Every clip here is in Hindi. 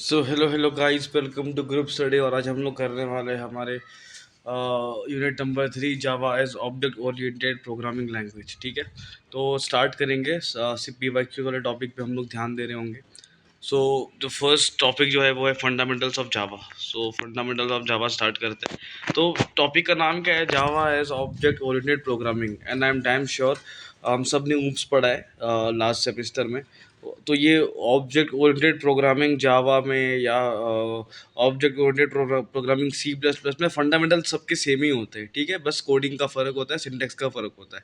So hello hello guys, welcome to group study. और आज हम लोग करने वाले हैं हमारे unit number 3 Java as object oriented programming language. ठीक है, तो स्टार्ट करेंगे। पी वाई क्यू वाले टॉपिक पे हम लोग ध्यान दे रहे होंगे। सो जो फर्स्ट टॉपिक जो है वो है fundamentals of Java. So fundamentals of Java start करते हैं। तो टॉपिक का नाम क्या है? Java as object oriented programming. And I am damn sure हम सब ने ऊप्स पढ़ा है लास्ट सेमेस्टर में। तो ये ऑब्जेक्ट ओरिएंटेड प्रोग्रामिंग जावा में या object oriented programming C plus plus में फंडामेंटल सबके सेम ही होते हैं। ठीक है, बस कोडिंग का फ़र्क होता है, सिंटेक्स का फ़र्क होता है।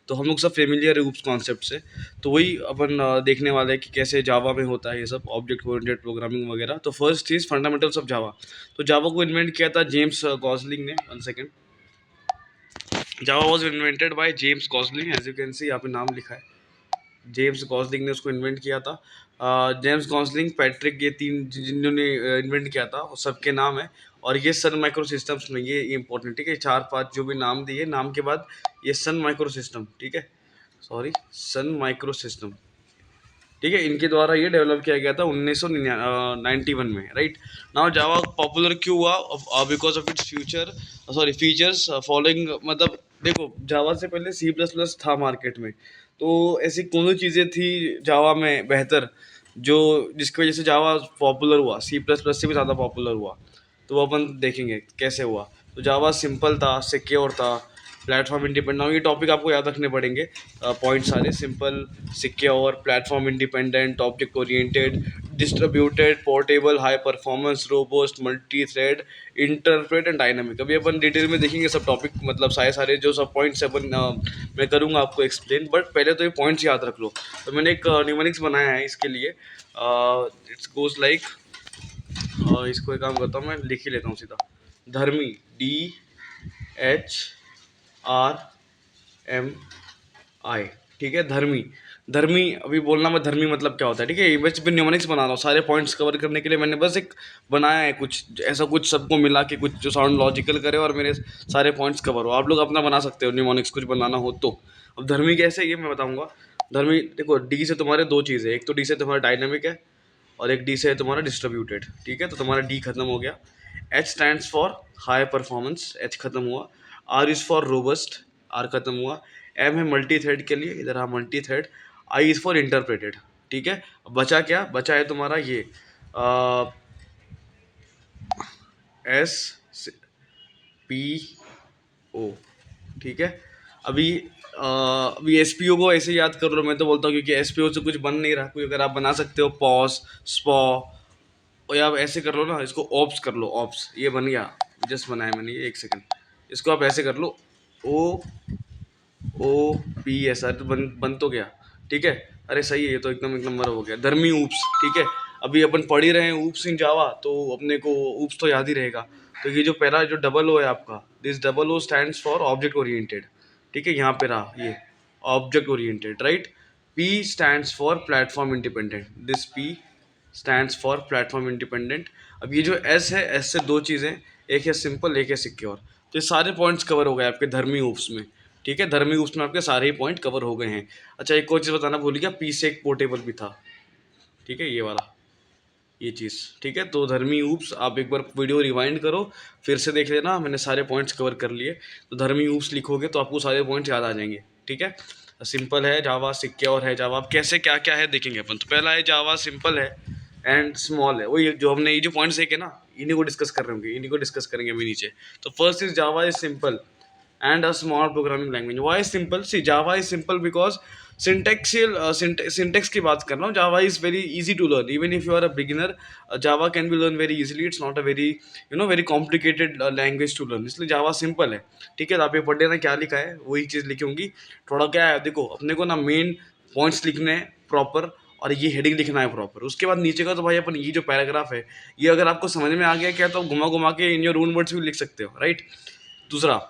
तो हम लोग सब फेमिलियर है ऊप्स कॉन्सेप्ट से। तो वही अपन देखने वाले हैं कि कैसे जावा में होता है ये सब ऑब्जेक्ट ओरिएंटेड प्रोग्रामिंग वगैरह। तो फर्स्ट चीज़ फंडामेंटल्स ऑफ जावा। तो जावा को इन्वेंट किया था जेम्स गॉसलिंग ने। 1 second. Java was invented by James Gosling. As you can see यहाँ पे नाम लिखा है, जेम्स गॉसलिंग ने उसको इन्वेंट किया था। जेम्स गॉसलिंग, पैट्रिक, ये तीन जिन्होंने इन्वेंट किया था वो सबके नाम है। और ये सन माइक्रो सिस्टम्स में, ये इंपॉर्टेंट। ठीक है, 4-5 जो भी नाम दिए, नाम के बाद ये सन माइक्रो सिस्टम, ठीक है, सॉरी, सन माइक्रो सिस्टम, ठीक है, इनके द्वारा ये डेवलप किया गया था 1991 में। राइट नाउ जावा पॉपुलर क्यों हुआ? Because of its future, sorry, features following. मतलब देखो, जावा से पहले सी प्लस प्लस था मार्केट में। तो ऐसी कौन सी चीज़ें थी जावा में बेहतर, जो जिसकी वजह से जावा पॉपुलर हुआ, सी प्लस प्लस से भी ज़्यादा पॉपुलर हुआ? तो वो अपन देखेंगे कैसे हुआ। तो जावा सिंपल था, सिक्योर था, प्लेटफॉर्म इंडिपेंडेंट। ये टॉपिक आपको याद रखने पड़ेंगे, पॉइंट सारे। Simple, secure, platform independent, object oriented, distributed, portable, high performance, robust, multi thread, interpret and dynamic. अभी अपन डिटेल में देखेंगे सब टॉपिक, मतलब सारे सारे जो सब पॉइंट्स अपन मैं करूँगा आपको एक्सप्लेन। बट पहले तो ये पॉइंट्स याद रख लो। तो मैंने एक न्यूमेरिक्स बनाया है इसके लिए। इट्स गोज लाइक, इसको एक काम करता हूँ, मैं लिख ही लेता हूँ सीधा। धर्मी, DHRMI, ठीक है, धर्मी। धर्मी, अभी बोलना मैं धर्मी मतलब क्या होता है। ठीक है, बस भी न्यूमेरिक्स बना रहा हूँ, सारे पॉइंट्स कवर करने के लिए मैंने बस एक बनाया है कुछ ऐसा, कुछ सबको मिला के कुछ जो साउंड लॉजिकल करे और मेरे सारे पॉइंट्स कवर हो। आप लोग अपना बना सकते हो न्यूमेरिक्स कुछ बनाना हो तो। अब धर्मी कैसे, ये मैं बताऊंगा। धर्मी देखो, डी से तुम्हारे दो चीज़ें, एक तो डी से तुम्हारा डायनेमिक है और एक डी से है तुम्हारा डिस्ट्रीब्यूटेड। ठीक है, तो तुम्हारा डी खत्म हो गया। H stands for high performance, H खत्म हुआ। R is for robust, R खत्म हुआ। एम है मल्टी थ्रेड के लिए, इधर हाँ multi thread. I is for interpreted. ठीक है, बचा क्या? बचा है तुम्हारा ये एस पी ओ। ठीक है, अभी अभी एस पी ओ को ऐसे याद कर लो। मैं तो बोलता हूँ क्योंकि एस पी ओ से कुछ बन नहीं रहा, कोई अगर आप बना सकते हो पॉस, स्पॉ, और आप ऐसे कर लो ना, इसको ऑप्स कर लो, ऑप्स, ये बन गया। जस्ट बनाया मैंने ये, 1 सेकंड। इसको आप ऐसे कर लो, ओ ओ पी एस, तो बन तो गया। ठीक है, अरे सही है, ये तो एकदम एक नंबर हो गया, धर्मी ऊप्स। ठीक है, अभी अपन पढ़ ही रहे हैं ऊप्स इन जावा, तो अपने को ऊप्स तो याद ही रहेगा। तो ये जो पहला जो डबल ओ है आपका, this double O stands for object oriented. ठीक है, यहाँ पे रहा ये object oriented, right. P stands for platform independent, this P stands for platform independent. अब ये जो एस है, एस से दो चीज़ें, एक है सिंपल, एक है सिक्योर। तो ये सारे पॉइंट्स कवर हो गए आपके धर्मी ऊप्स में। ठीक है, धर्मी ऊप्स में आपके सारे ही पॉइंट कवर हो गए हैं। अच्छा, एक और चीज़ बताना भूल गया, पी से एक पोर्टेबल भी था। ठीक है, ये वाला, ये चीज़। ठीक है, तो धर्मी ऊप्स आप एक बार वीडियो रिवाइंड करो, फिर से देख लेना, मैंने सारे पॉइंट्स कवर कर लिए। तो धर्मी ऊप्स लिखोगे तो आपको सारे पॉइंट्स याद आ जाएंगे। ठीक है, सिंपल है जावा, सिक्योर है जावा। अब कैसे क्या क्या है देखेंगे अपन। तो पहला है जावा सिंपल है एंड स्मॉल है। वही जो हमने ये जो पॉइंट्स देखे ना, इन्हीं को डिस्कस कर रहे होंगे, इन्हीं को डिस्कस करेंगे अभी नीचे। तो first is Java is simple and a small programming language. Why is simple? See, Java is simple because syntax की बात कर रहा हूँ। Java is very easy to learn. Even if you are a beginner, Java can be learned very easily. It's not a very very complicated language to learn. इसलिए Java simple है। ठीक है, तो आप ये पढ़ लेना क्या लिखा है, वही चीज़ लिखी होंगी। थोड़ा क्या है, देखो अपने को ना मेन पॉइंट्स लिखने हैं प्रॉपर, और ये हेडिंग लिखना है प्रॉपर। उसके बाद नीचे का तो भाई अपन ये जो पैराग्राफ है, ये अगर आपको समझ में आ गया क्या, तो घुमा घुमा के इन योर ओन वर्ड्स भी लिख सकते हो, राइट। दूसरा,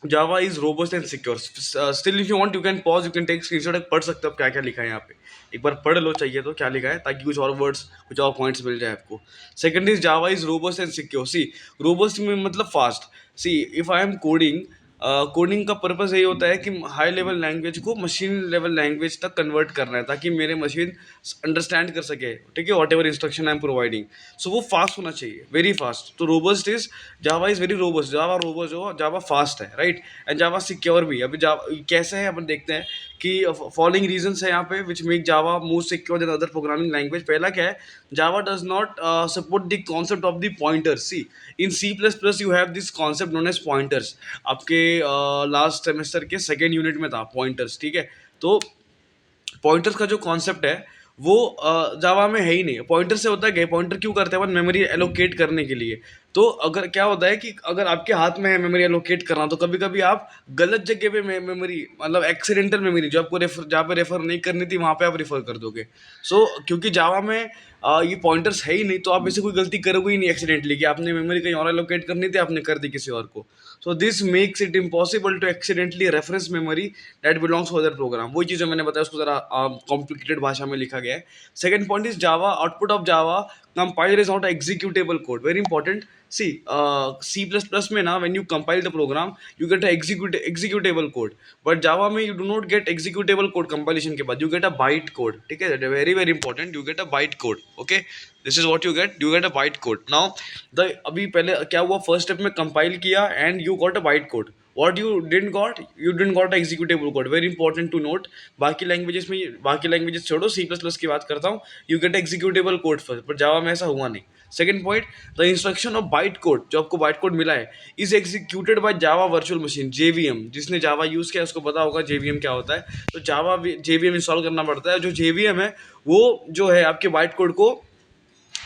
Java is robust and secure. Still, if you want, you can pause, you can take screenshot, पढ़ सकते हो आप क्या क्या लिखा है यहाँ पे। एक बार पढ़ लो चाहिए तो क्या लिखा है, ताकि कुछ और वर्ड्स, कुछ और पॉइंट्स मिल जाए आपको। Second is Java is robust and secure. See, robust में मतलब fast. See, if I am coding coding का पर्पस यही होता है कि हाई लेवल लैंग्वेज को मशीन लेवल लैंग्वेज तक कन्वर्ट करना है, ताकि मेरे मशीन अंडरस्टैंड कर सके, ठीक है, whatever instruction I am providing. So वो फास्ट होना चाहिए, वेरी फास्ट। तो robust is Java is very robust, Java robust हो, जावा फास्ट है, राइट। एंड जावा सिक्योर भी। अभी जावा कैसे है अपन देखते हैं कि फॉलोइंग रीजंस है यहाँ पे which make Java more secure than other programming language. पहला क्या है, Java does not support the concept of the pointers. C in C plus plus you have this concept known as pointers. आपके लास्ट सेमेस्टर के सेकेंड यूनिट में था पॉइंटर्स, ठीक है। तो पॉइंटर्स का जो कॉन्सेप्ट है वो जावा में है ही नहीं। पॉइंटर से होता है क्या, पॉइंटर क्यों करते हैं अपन, मेमोरी एलोकेट करने के लिए। तो अगर क्या होता है कि अगर आपके हाथ में है मेमोरी एलोकेट करना, तो कभी कभी आप गलत जगह पे मेमोरी, मतलब एक्सीडेंटल मेमोरी जो आपको रेफर, जहाँ पे रेफर नहीं करनी थी वहाँ पे आप रेफर कर दोगे। सो क्योंकि जावा में ये पॉइंटर्स है ही नहीं, तो आप ऐसे कोई गलती करोगे ही नहीं एक्सीडेंटली कि आपने मेमोरी कहीं और एलोकेट करनी थी, आपने कर दी किसी और को। So this makes it impossible to accidentally reference memory that belongs to other program. वही चीज़ मैंने बताया, उसको जरा कॉम्प्लिकेटेड भाषा में लिखा गया है। Second point is Java output of Java compiler is not executable code, very important. C C plus plus में ना, when you compile the program you get executable code, but Java में you do not get executable code compilation के बाद, you get a byte code, ठीक है, very very important, you get a byte code, okay. This is what you get a byte code. Now the अभी पहले क्या हुआ, फर्स्ट स्टेप में कंपाइल किया and you got a byte code. what you didn't got executable code, very important to note। बाकी लैंग्वेजेस में, बाकी लैंग्वेजेस छोड़ो, सी प्लस प्लस की बात करता हूँ, you get executable code first, पर जावा में ऐसा हुआ नहीं। Second point, the instruction of byte code, जो आपको बाइट कोड मिला है, is executed by Java virtual machine, JVM. जिसने जावा यूज किया उसको पता होगा जेवीएम क्या होता है। तो जावा जेवीएम इंस्टॉल करना पड़ता है। जो जेवीएम है वो जो है आपके बाइट कोड को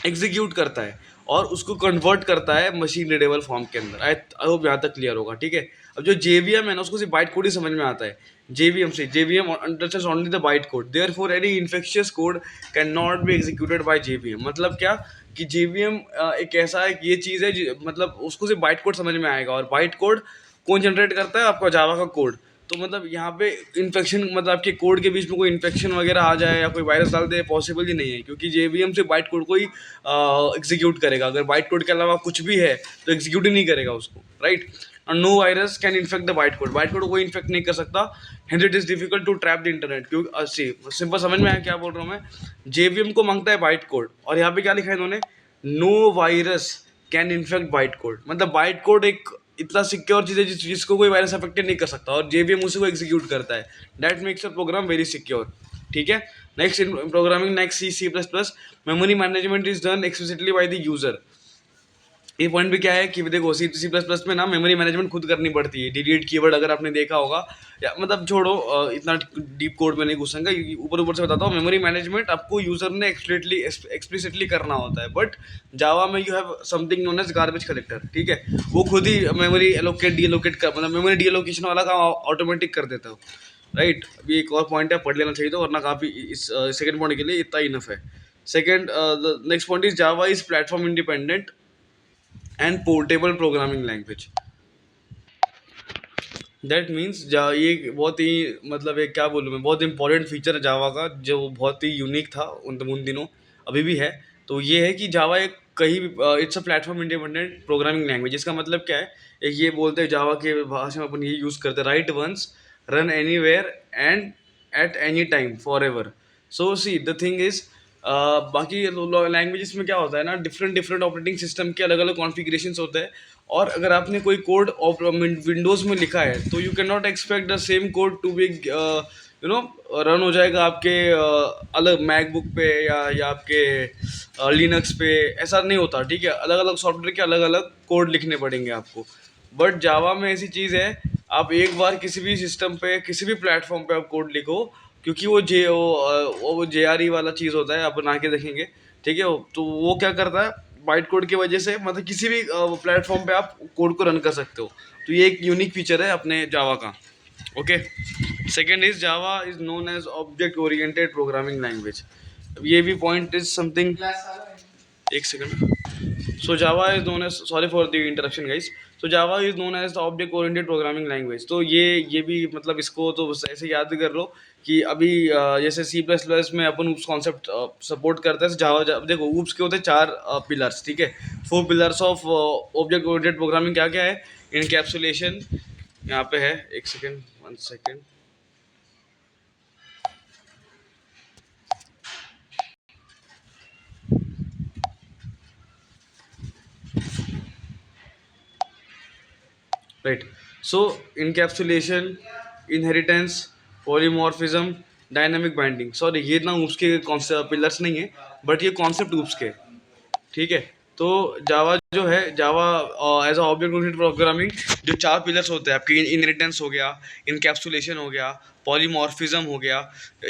एग्जीक्यूट करता है और उसको कन्वर्ट करता है मशीन रीडेबल फॉर्म के अंदर। आई होप यहाँ तक क्लियर होगा, ठीक है। अब जो जेवीएम है ना, उसको सिर्फ बाइट कोड ही समझ में आता है। जेवीएम से JVM understands only the byte code, therefore any infectious code can not be executed by JVM. मतलब क्या कि जेवीएम एक ऐसा है कि ये चीज़ है मतलब उसको सिर्फ बाइट कोड समझ में आएगा, और बाइट कोड कौन जनरेट करता है, आपका जावा का कोड। तो मतलब यहाँ पे इन्फेक्शन, मतलब आपके कोड के बीच में कोई इन्फेक्शन वगैरह आ जाए या कोई वायरस डाल दे, पॉसिबल ही नहीं है, क्योंकि जेवीएम से बाइट कोड को ही एग्जीक्यूट करेगा। अगर बाइट कोड के अलावा कुछ भी है तो एग्जीक्यूट ही नहीं करेगा उसको, right. No virus can infect the byte code, byte code को कोई इन्फेक्ट नहीं कर सकता। Hence it is difficult to trap the internet. क्योंकि सिंपल समझ में आया क्या बोल रहा हूँ मैं। जेवीएम को मांगता है बाइट कोड, और यहाँ पे क्या लिखा है इन्होंने, no virus can infect byte code. मतलब बाइट कोड एक इतना सिक्योर चीज़ है जिसको कोई वायरस अफेक्टेड नहीं कर सकता, और जेवीएम उसी को एग्जीक्यूट करता है। That makes a program very secure, ठीक है। Next in programming, next C C plus plus, memory management is done explicitly by the user. ये पॉइंट भी क्या है कि देखो सी सी प्लस प्लस में ना मेमोरी मैनेजमेंट खुद करनी पड़ती है। डिलीट कीवर्ड अगर आपने देखा होगा, या मतलब छोड़ो इतना डीप कोड में नहीं घुसेंगे, ऊपर ऊपर से बताता हूँ। मेमोरी मैनेजमेंट आपको यूजर ने एक्सप्लिसिटली करना होता है, बट जावा में you have something known as garbage collector, ठीक है। वो खुद ही मेमोरी एलोकेट डी एलोकेट कर, मतलब मेमोरी डी एलोकेशन वाला काम ऑटोमेटिक कर देता है, राइट। अभी एक और पॉइंट है, पढ़ लेना चाहिए, तो वरना काफ़ी इस सेकंड पॉइंट के लिए इतना इनफ है। Second, next point is Java is platform independent and portable programming language. That means ये बहुत ही, मतलब एक क्या बोलूँ मैं, बहुत इंपॉर्टेंट फीचर है जावा का, जो बहुत ही यूनिक था उन दिनों, अभी भी है। तो ये है कि जावा एक कहीं, it's a platform independent programming language. इसका मतलब क्या है, एक ये बोलते हैं जावा के भाषा में अपन ये यूज़ करते हैं, write once, run anywhere and at any time forever. So see the thing is, बाकी लैंग्वेजेस में क्या होता है ना, डिफरेंट डिफरेंट ऑपरेटिंग सिस्टम के अलग अलग कॉन्फ़िगरेशंस होते हैं। और अगर आपने कोई कोड विंडोज़ में लिखा है, तो you can not expect the same code to be run हो जाएगा आपके अलग मैकबुक पे या आपके लिनक्स पे। ऐसा नहीं होता, ठीक है। अलग अलग सॉफ्टवेयर के अलग अलग कोड लिखने पड़ेंगे आपको। बट जावा में ऐसी चीज़ है, आप एक बार किसी भी सिस्टम पे, किसी भी प्लेटफॉर्म पे आप कोड लिखो, क्योंकि वो जे आर ई वाला चीज़ होता है, अपन आके देखेंगे, ठीक है। तो वो क्या करता है, बाइट कोड की वजह से मतलब किसी भी प्लेटफॉर्म पे आप कोड को रन कर सकते हो। तो ये एक यूनिक फीचर है अपने जावा का, okay. Second is Java is known as object oriented programming language. ये भी पॉइंट इज समथिंग, एक second. So Java is known as, sorry for the interruption guys. So Java is known as the object oriented programming language. तो ये भी मतलब इसको तो बस ऐसे याद कर लो कि अभी जैसे सी प्लस प्लस में अपन ऊप्स कॉन्सेप्ट सपोर्ट करते हैं, जावा देखो ऊप्स के होते हैं 4 पिलर्स, ठीक है। 4 pillars of object oriented programming क्या क्या है, इनकैप्सुलेशन, यहाँ पे है, एक second, 1 second. Right. So encapsulation, inheritance, polymorphism, dynamic binding. Sorry, ये ना ऊप्स के कॉन्सेप्ट पिलर्स नहीं है, बट ये कॉन्सेप्ट ऊप्स के, ठीक है। तो जावा जो है, Java as a object oriented programming, जो 4 पिलर्स होते हैं आपके, इनहेरिटेंस हो गया, इनकैप्सुलेशन हो गया, पॉलीमॉर्फिज्म हो गया,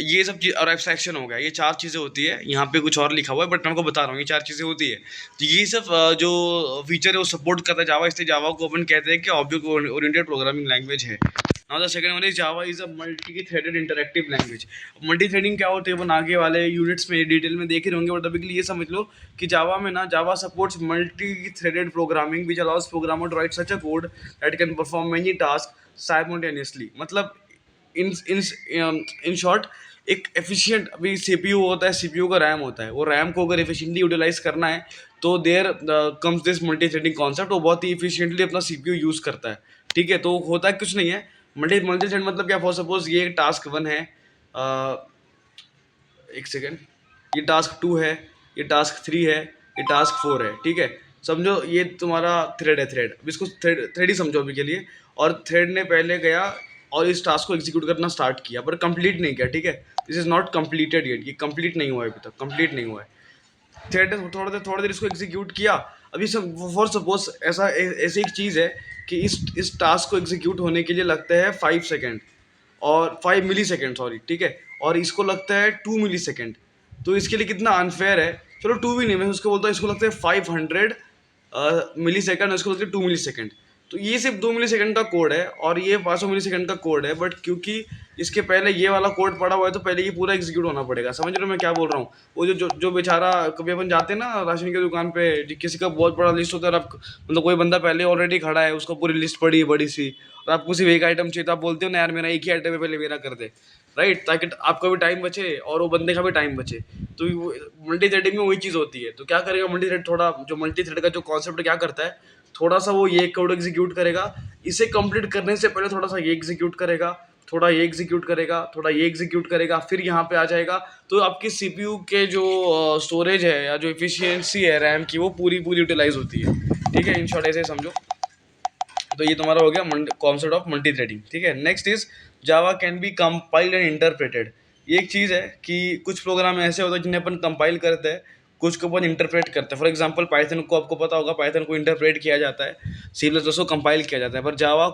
ये सब चीज, और एब्स्ट्रैक्शन हो गया, ये 4 चीज़ें होती है। यहाँ पे कुछ और लिखा हुआ है बट मैं आपको बता रहा हूँ, ये 4 चीज़ें होती है। तो ये सब जो फीचर है वो सपोर्ट करता है जावा, इसलिए जावा को अपन कहते हैं कि ऑब्जेक्ट ओरिएंटेड प्रोग्रामिंग लैंग्वेज है। Now the second one is Java is a multi threaded interactive language. Multi threading क्या होती है अपन आगे वाले यूनिट्स में डिटेल में देख ही होंगे, बट अभी के लिए ये समझ लो कि जावा में ना, Java supports multi threaded programming which allows programmer to write such a code that can perform many task simultaneously. मतलब इन इन इन शॉर्ट, एक एफिशिएंट, अभी सीपीयू होता है, सीपीयू का रैम होता है, वो रैम को अगर एफिशिएंटली यूटिलाइज करना है तो there comes this multi threading concept. वो बहुत ही एफिशिएंटली अपना सीपीयू यूज करता है, ठीक है। तो होता है कुछ नहीं है, मल्टी मल्टी थ्रेड मतलब क्या, फॉर सपोज ये टास्क 1 है, एक सेकेंड, ये टास्क 2 है, ये टास्क 3 है, ये टास्क 4 है, ठीक है। समझो ये तुम्हारा थ्रेड है, थ्रेड, अब इसको थ्रेड थ्रेड ही समझो अभी के लिए। और थ्रेड ने पहले गया और इस टास्क को एग्जीक्यूट करना स्टार्ट किया, पर कंप्लीट नहीं किया, ठीक है। This is not completed yet, ये कंप्लीट नहीं हुआ है अभी तक, कंप्लीट नहीं हुआ है। थ्रेड ने थोड़ा देर इसको एग्जीक्यूट किया। अभी सब फॉर सपोज ऐसा ऐसी एक चीज़ है कि इस टास्क को एग्जीक्यूट होने के लिए लगता है 5 सेकेंड, और 5 मिली सेकेंड, सॉरी, ठीक है। और इसको लगता है 2 मिली सेकेंड। तो इसके लिए कितना अनफेयर है। चलो 2 भी नहीं, मैं उसको बोलता हूँ, इसको लगता है 500 मिली सेकेंड, और इसको लगता है 2 मिली सेकेंड। तो ये सिर्फ 2 मिली सेकेंड का कोड है और ये 500 मिली सेकेंड का कोड है, बट क्योंकि इसके पहले ये वाला कोड पड़ा हुआ है तो पहले ये पूरा एग्जीक्यूट होना पड़ेगा। समझ रहे हो मैं क्या बोल रहा हूँ। वो जो बेचारा, कभी अपन जाते हैं ना राशन की दुकान पे, किसी का बहुत बड़ा लिस्ट होता है और आप, मतलब कोई बंदा पहले ऑलरेडी खड़ा है, उसको पूरी लिस्ट पड़ी है बड़ी सी, और आपको सिर्फ एक आइटम चाहिए, तो आप बोलते हो ना यार मेरा एक ही आइटम है, पहले मेरा कर दे, राइट, ताकि आपका भी टाइम बचे और वो बंदे का भी टाइम बचे। तो मल्टी थ्रेडिंग में वही चीज़ होती है। तो क्या करेगा मल्टी थ्रेड, थोड़ा जो मल्टी थ्रेड का जो कॉन्सेप्ट क्या करता है, थोड़ा सा वो ये कोड एग्जीक्यूट करेगा, इसे कंप्लीट करने से पहले थोड़ा सा ये एग्जीक्यूट करेगा, थोड़ा ये एग्जीक्यूट करेगा, थोड़ा ये एग्जीक्यूट करेगा, फिर यहाँ पे आ जाएगा। तो आपकी सीपीयू के जो स्टोरेज है या जो एफिशिएंसी है रैम की, वो पूरी पूरी यूटिलाइज होती है, ठीक है। इन शॉर्ट ऐसे समझो। तो ये तुम्हारा हो गया कॉन्सेप्ट ऑफ मल्टी थ्रेडिंग, ठीक है। Next is Java can B compiled and interpreted. ये एक चीज़ है कि कुछ प्रोग्राम ऐसे होते हैं जिन्हें अपन कंपाइल करते हैं, कुछ को अपन इंटरप्रेट करते हैं। फॉर एग्जांपल पाइथन को आपको पता होगा, पाइथन को इंटरप्रेट किया जाता है, सी प्लस प्लस को कंपाइल किया जाता है, पर जावा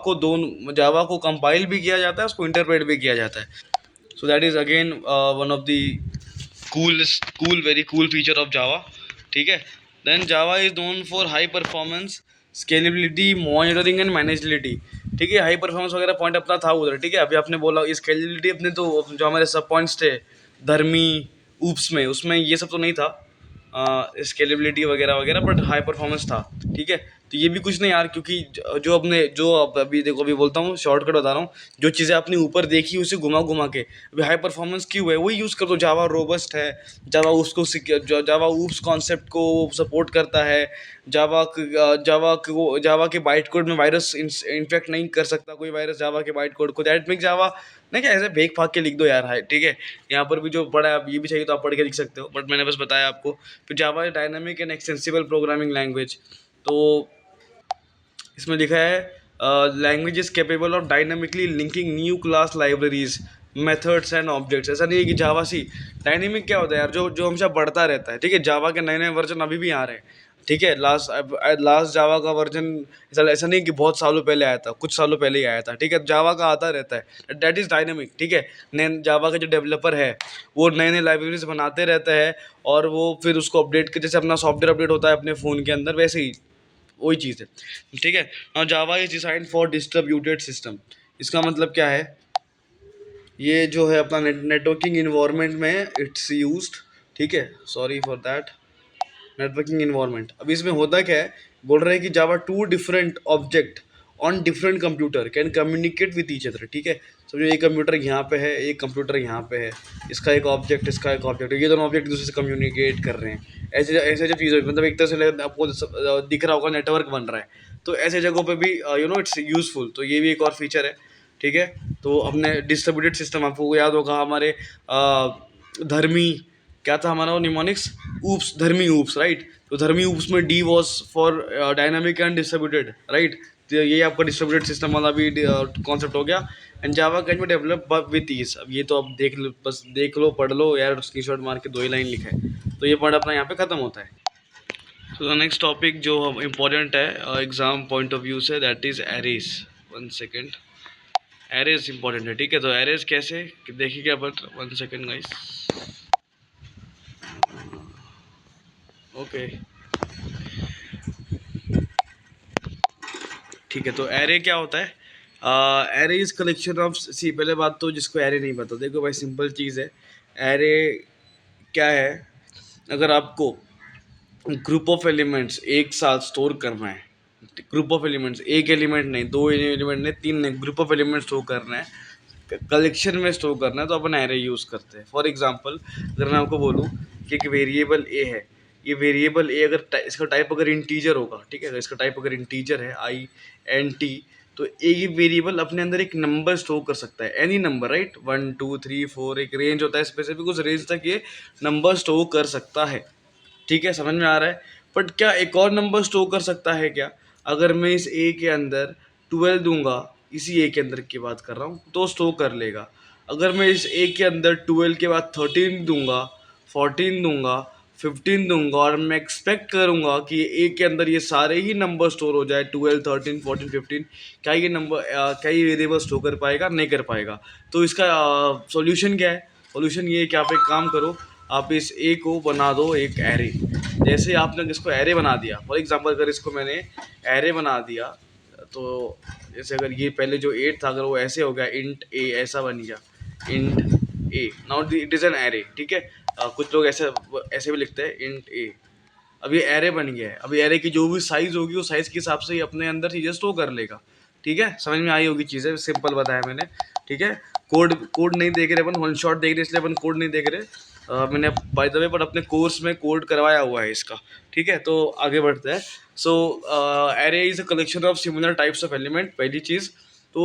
को कंपाइल भी किया जाता है, उसको इंटरप्रेट भी किया जाता है। So that is again one of the very cool feature of Java, ठीक है। Then Java is known for high performance, scalability, monitoring and manageability, ठीक है। हाई परफॉर्मेंस वगैरह पॉइंट अपना था उधर, ठीक है। अभी आपने बोला स्केलेबिलिटी, अपने तो जो हमारे सब पॉइंट्स थे धर्मी ऊप्स में, उसमें ये सब तो नहीं था, स्केलेबिलिटी वगैरह वगैरह, बट हाई परफॉर्मेंस था, ठीक है। तो ये भी कुछ नहीं यार, क्योंकि जो अभी देखो, अभी बोलता हूँ, शॉर्टकट बता रहा हूँ, जो चीज़ें आपने ऊपर देखी उसे घुमा घुमा के, अभी हाई परफॉर्मेंस क्यों है वही यूज़ कर दो। जावा रोबस्ट है, जावा उसको जावा ऊप्स कॉन्सेप्ट को सपोर्ट करता है, जावा के बाइट कोड में वायरस इन्फेक्ट नहीं कर सकता कोई वायरस जावा के बाइट कोड को। दैट मेक जावा, नहीं क्या ऐसे फेंक फाक के लिख दो यार, हाय, ठीक है। यहाँ पर भी जो पढ़ा है, आप ये भी चाहिए तो आप पढ़ के लिख सकते हो, बट मैंने बस बताया आपको। फिर Java dynamic and extensible programming language. तो इसमें लिखा है language is capable of dynamically linking new class libraries, methods and objects. ऐसा नहीं है कि जावा सी डायनेमिक क्या होता है यार, जो हमेशा बढ़ता रहता है, ठीक है। जावा के नए नए वर्जन अभी भी आ रहे हैं, ठीक है। लास्ट जावा का वर्जन ऐसा नहीं कि बहुत सालों पहले आया था, कुछ सालों पहले ही आया था, ठीक है। जावा का आता रहता है, दैट इज़ डायनेमिक, ठीक है। नए जावा के जो डेवलपर है वो नए नए लाइब्रेरीज बनाते रहते हैं, और वो फिर उसको अपडेट के, जैसे अपना सॉफ्टवेयर अपडेट होता है अपने फ़ोन के अंदर, वैसे ही वही चीज़ है, ठीक है। Now Java is design for distributed system. इसका मतलब क्या है, ये जो है अपना नेटवर्किंग इन्वायरमेंट में इट्स यूज्ड, ठीक है। Sorry for that, networking environment. अब इसमें होता क्या है, बोल रहे हैं कि जावा 2 different object on different computer can communicate with each other, ठीक है। समझो एक कंप्यूटर यहाँ पे है, एक कंप्यूटर यहाँ पे है, इसका एक ऑब्जेक्ट, इसका एक ऑब्जेक्ट, ये दोनों ऑब्जेक्ट दूसरे से कम्युनिकेट कर रहे हैं। ऐसे ऐसे जो चीज़ें, मतलब एक तरह से आपको दिख रहा होगा नेटवर्क बन रहा है, तो ऐसे जगहों पे भी इट्स यूजफुल। तो ये भी एक और फीचर है, ठीक है। तो हमने डिस्ट्रीब्यूटेड सिस्टम, आपको याद होगा हमारे धर्मी, क्या था हमारा वो निमोनिक्स, ऊप्स, धर्मी ऊप्स, राइट। तो धर्मी ऊप्स में D was for dynamic and distributed, right. तो ये आपका डिस्ट्रीब्यूटेड सिस्टम वाला भी कॉन्सेप्ट हो गया। And Java can be develop with ease. अब ये तो आप देख लो, बस देख लो, पढ़ लो यार, स्क्रीनशॉट मार के 2 ही लाइन लिखा है, तो ये पढ़ अपना यहाँ पे खत्म होता है। तो द नेक्स्ट टॉपिक जो इम्पोर्टेंट है एग्जाम पॉइंट ऑफ व्यू से, that is arrays. 1 second, arrays important है, ठीक है। तो एरेज कैसे देखिए क्या, बट 1 सेकेंड गाइस, ओके, ठीक है। तो एरे क्या होता है? एरे इज कलेक्शन ऑफ, सी पहले बात तो जिसको एरे नहीं पता, देखो भाई सिंपल चीज़ है। एरे क्या है? अगर आपको ग्रुप ऑफ एलिमेंट्स एक साथ स्टोर करना है, ग्रुप ऑफ एलिमेंट्स, एक एलिमेंट नहीं, 2 एलिमेंट नहीं, 3 नहीं, ग्रुप ऑफ एलिमेंट्स स्टोर करना है, कलेक्शन में स्टोर करना है, तो अपन एरे यूज़ करते हैं। फॉर एग्जांपल अगर मैं आपको बोलूँ कि एक वेरिएबल ए है, ये वेरिएबल ए अगर इसका टाइप अगर इंटीजर होगा, ठीक है, अगर इसका टाइप अगर इंटीजर है INT, तो एक वेरिएबल अपने अंदर एक नंबर स्टोर कर सकता है, एनी नंबर, राइट। 1 2 3 4 एक रेंज होता है स्पेसिफिक, उस रेंज तक ये नंबर स्टोर कर सकता है, ठीक है, समझ में आ रहा है। बट क्या एक और नंबर स्टोर कर सकता है क्या? अगर मैं इस ए के अंदर 12 दूंगा, इसी ए के अंदर की बात कर रहा हूँ, तो स्टोर कर लेगा। अगर मैं इस ए के अंदर 12 के बाद 13 दूंगा, 14 दूंगा, 15 दूंगा, और मैं एक्सपेक्ट करूंगा कि ए के अंदर ये सारे ही नंबर स्टोर हो जाए, 12 13 14 15, क्या ये नंबर, क्या ये वेरिएबल स्टोर कर पाएगा? नहीं कर पाएगा। तो इसका सॉल्यूशन क्या है? सॉल्यूशन ये है कि आप एक काम करो, आप इस ए को बना दो एक एरे। जैसे आपने इसको एरे बना दिया, फॉर एग्जांपल अगर इसको मैंने एरे बना दिया, तो जैसे अगर ये पहले जो 8 था, अगर वो ऐसे हो गया इंट ए, ऐसा बन गया int A, now it is an array, ठीक है। कुछ लोग ऐसे ऐसे भी लिखते हैं इंट ए। अब ये एरे बन गया है, अब एरे की जो भी साइज होगी, उस साइज के हिसाब से ही अपने अंदर चीज़ें स्टोर कर लेगा, ठीक है। समझ में आई होगी चीज़ें, सिंपल बताया मैंने, ठीक है। कोड कोड नहीं देख रहे अपन, वन शॉट देख रहे, इसलिए अपन कोड नहीं देख रहे। मैंने बाय द वे पर अपने कोर्स में कोड करवाया हुआ है इसका, ठीक है। तो आगे बढ़ते हैं। So array is a collection of similar types of element, पहली चीज़। तो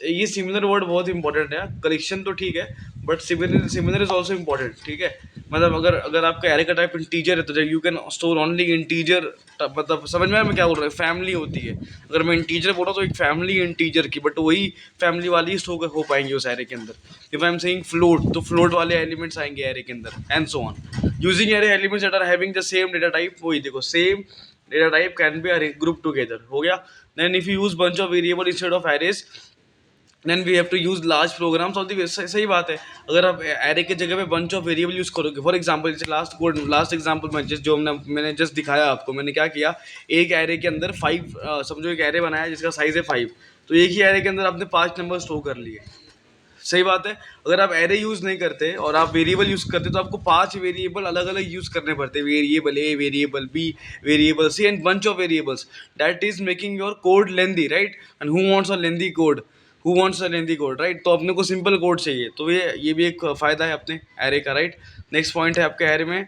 ये सिमिलर वर्ड बहुत इंपॉर्टेंट है। कलेक्शन तो ठीक है, but similar similar is also important, ठीक है। मतलब अगर अगर आपका एरे का टाइप इंटीजर है, तो you can store only integer, मतलब समझ में आया मैं क्या बोल रहा हूँ? फैमिली होती है, अगर मैं इंटीजर बोल रहा हूँ तो एक फैमिली इंटीजर की, बट वही फैमिली वाली ही स्टोर हो पाएंगे उस एरे के अंदर। If I am saying float, तो फ्लोट वाले एलिमेंट्स आएंगे एरे के अंदर, and so on. Using array elements that are having the same data type, वही देखो, same data type can be group together, हो गया। Then if you use bunch of variable instead of arrays, then we have to use large programs of the, सही बात है। अगर आप एरे के जगह पे बंच ऑफ वेरिएबल यूज करोगे, फॉर एग्जांपल जैसे लास्ट एग्जांपल में जो मैंने जस्ट दिखाया आपको, मैंने क्या किया, एक एरे के अंदर 5, समझो एक एरे बनाया जिसका साइज है 5, तो एक ही एरे के अंदर आपने 5 नंबर स्टोर कर लिए, सही बात है। अगर आप एरे यूज नहीं करते और आप वेरिएबल यूज करते, तो आपको 5 वेरिएबल अलग अलग यूज करने पड़ते, variable A, variable B, variable C, and bunch of variables, that is making your code lengthy, right. And who wants a lengthy code, who wants a lengthy code, right. तो अपने को सिंपल कोड चाहिए, तो ये भी एक फायदा है अपने एरे का, राइट। नेक्स्ट पॉइंट है आपके एरे में,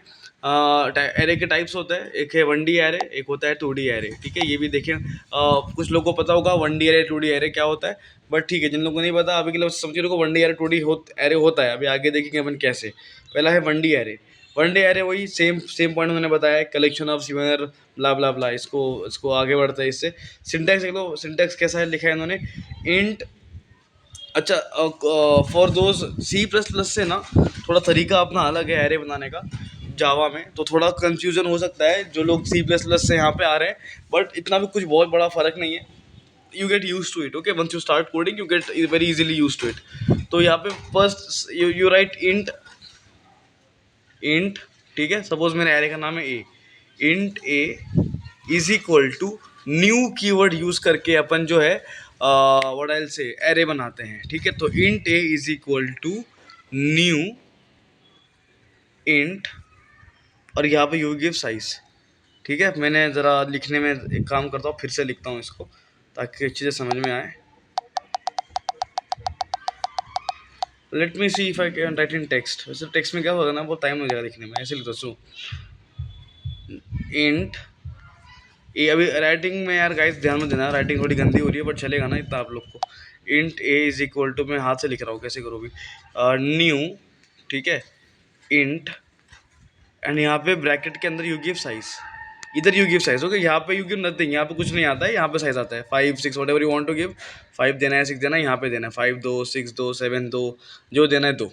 एरे के टाइप्स होते हैं, एक है 1D एरे, एक होता है 2D एरे, ठीक है। ये भी देखें, कुछ लोगों को पता होगा 1D एरे 2D एरे क्या होता है, बट ठीक है, जिन लोगों को नहीं पता, अभी के लिए समझिए लोगों को 1D एरे 2D एरे होता है। अभी आगे देखेंगे अपन कैसे। पहला है 1D एरे। 1D एरे वही सेम सेम पॉइंट मैंने बताया, collection of similar blah blah ब्ला। इसको इसको आगे बढ़ता है इससे। सिंटैक्स देख लो, सिंटैक्स कैसा है, लिखा है इन्होंने इंट, अच्छा, फॉर दोज C++ से ना थोड़ा तरीका अपना अलग है एरे बनाने का जावा में, तो थोड़ा कंफ्यूजन हो सकता है जो लोग C++ से यहाँ पे आ रहे हैं, बट इतना भी कुछ बहुत बड़ा फर्क नहीं है। You get use to it, okay, once you start coding you get very easily use to it. तो यहाँ पे first you write int, int, ठीक है। सपोज मेरे एरे का नाम है A, int A is equal to new keyword use करके अपन जो है what I will say array बनाते हैं, ठीक है। तो int A is equal to new int, और यहाँ पे यू गिव साइज, ठीक है। मैंने ज़रा लिखने में एक काम करता हूँ, फिर से लिखता हूँ इसको ताकि अच्छे से समझ में आए। Let me C if I can write in text. वैसे टेक्स्ट में क्या होगा ना, बहुत टाइम हो जाएगा लिखने में, ऐसे लिखता हूँ इंट ये अभी राइटिंग में यार गाइस ध्यान में देना, राइटिंग थोड़ी गंदी हो रही है बट चलेगा ना इतना आप लोग को। Int A is equal to, मैं हाथ से लिख रहा हूँ कैसे करो भी, न्यू, ठीक है, इंट, एंड यहाँ पे ब्रैकेट के अंदर यू गिव साइज, इधर यू गिव साइज, ओके। यहाँ पे यू गिव नथिंग, यहाँ पे कुछ नहीं आता है, यहाँ पे साइज आता है 5 6 whatever you want to give. 5 देना है, 6 देना है, यहाँ पे देना है 5 दो, 6 दो, 7 दो, जो देना है दो।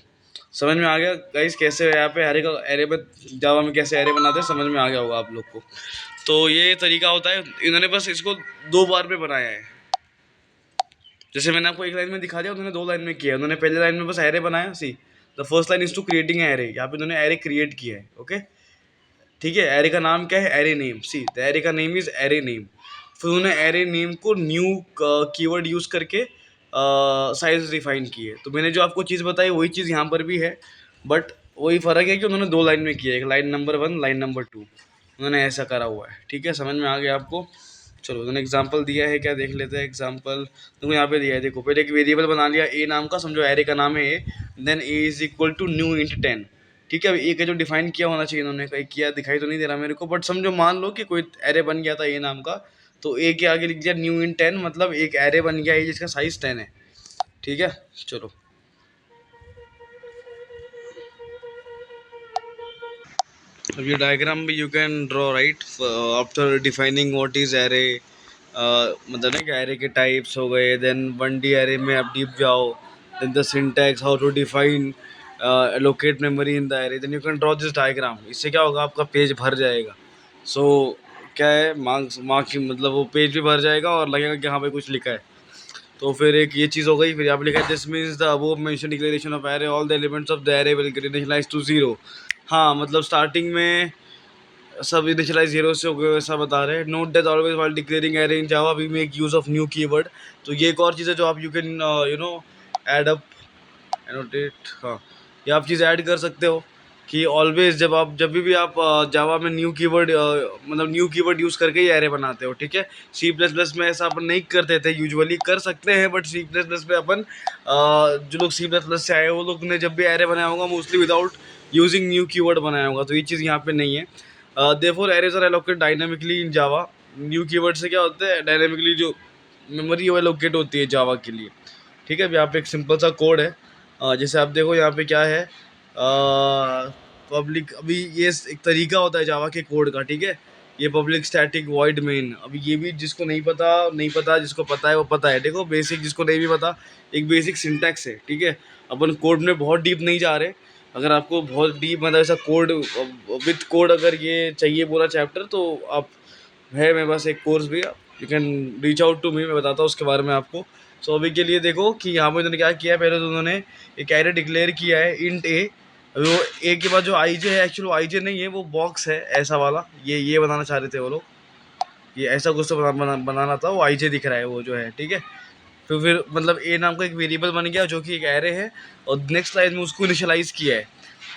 समझ में आ गया गाइस कैसे यहाँ पे एरे का, एरे में जावा में कैसे एरे बनाते हैं, समझ में आ गया होगा आप लोग को। तो ये तरीका होता है, इन्होंने बस इसको 2 बार पे बनाया है। जैसे मैंने आपको एक लाइन में दिखा दिया, उन्होंने 2 लाइन में किया। उन्होंने पहले लाइन में बस एरे बनाया, see the first line is to creating array, यहाँ पे उन्होंने एरे क्रिएट किया है, ओके। ठीक है, एरे का नाम क्या है, array name, see the array का नेम इज एरे नेम। फिर उन्होंने एरे नेम को न्यू कीवर्ड यूज करके साइज डिफाइन किए। तो मैंने जो आपको चीज़ बताई वही चीज़ यहाँ पर भी है, बट वही फ़र्क है कि उन्होंने 2 लाइन में किया है, एक लाइन नंबर 1, लाइन नंबर 2, उन्होंने ऐसा करा हुआ है। ठीक है, समझ में आ गया आपको। चलो उन्होंने एग्जाम्पल दिया है, क्या देख लेते हैं एग्जाम्पल। देखो यहाँ पे दिया है, देखो पहले एक वेरिएबल बना लिया ए नाम का, समझो एरे का नाम है A, then A is equal to new int 10। ठीक है, अब ए का जो डिफाइन किया होना चाहिए उन्होंने, कहीं किया दिखाई तो नहीं दे रहा मेरे को, बट समझो मान लो कि कोई एरे बन गया था ए नाम का, तो ए के आगे लिख दिया न्यू इन 10, मतलब एक एरे बन गया है जिसका साइज 10 है। ठीक है, चलो अब ये डायग्राम भी you can draw right after defining what is array. मतलब ना कि एरे के टाइप्स हो गए, देन 1D एरे में आप डीप जाओ, then the syntax how to define allocate memory in the array, then you can draw this diagram. इससे क्या होगा, आपका पेज भर जाएगा। सो क्या है, मार्क्स की मतलब वो पेज भी भर जाएगा और लगेगा कि हाँ भाई कुछ लिखा है। तो फिर एक ये चीज़ हो गई। फिर यहाँ पे लिखा है this means the above mention declaration of array all the elements of the array will get initialised to 0। हाँ मतलब स्टार्टिंग में सब इनिशियलाइज 0 से हो गए, ऐसा बता रहे हैं। Note that always while declaring array in Java we make use of new keyword. तो ये एक और चीज़ है जो आप you can you know add up, annotate, हाँ ये आप चीज़ ऐड कर सकते हो कि ऑलवेज जब भी आप जावा में न्यू कीवर्ड मतलब न्यू कीवर्ड यूज़ करके ही एरे बनाते हो। ठीक है, सी प्लस प्लस में ऐसा अपन नहीं करते थे, यूजुअली कर सकते हैं बट सी प्लस प्लस में अपन जो लोग सी प्लस प्लस से आए वो लोग ने जब भी एरे बनाया होगा mostly without using new keyword बनाया होगा। तो ये चीज़ यहाँ पे नहीं है। Therefore arrays are allocated dynamically in Java. New keyword से क्या होता है, डायनामिकली जो मेमोरी वो एलोकेट होती है जावा के लिए। ठीक है, यहाँ पे एक सिंपल सा कोड है। जैसे आप देखो यहाँ पे क्या है, पब्लिक, अभी ये एक तरीका होता है जावा के कोड का। ठीक है, ये पब्लिक स्टैटिक वॉइड मेन, अभी ये भी जिसको नहीं पता नहीं पता, जिसको पता है वो पता है। देखो बेसिक, जिसको नहीं भी पता, एक बेसिक सिंटैक्स है। ठीक है, अपन कोड में बहुत डीप नहीं जा रहे। अगर आपको बहुत डीप मतलब ऐसा कोड विथ कोड अगर ये चाहिए पूरा चैप्टर, तो आप है मेरे पास एक कोर्स भी, you can reach out to me, मैं बताता हूँ उसके बारे में आपको। सो अभी के लिए देखो कि यहाँ पे उन्होंने क्या किया है, पहले तो उन्होंने एक एरे डिक्लेयर किया है इंट ए। वो ए के बाद जो आई जे है, एक्चुअली आई जे नहीं है, वो बॉक्स है ऐसा वाला, ये बनाना चाह रहे थे वो लोग, ये ऐसा कुछ तो बनाना था, वो आई जे दिख रहा है वो जो है। ठीक है, तो फिर मतलब ए नाम का एक वेरिएबल बन गया जो कि एक एरे है, और नेक्स्ट लाइन में उसको इनिशियलाइज किया है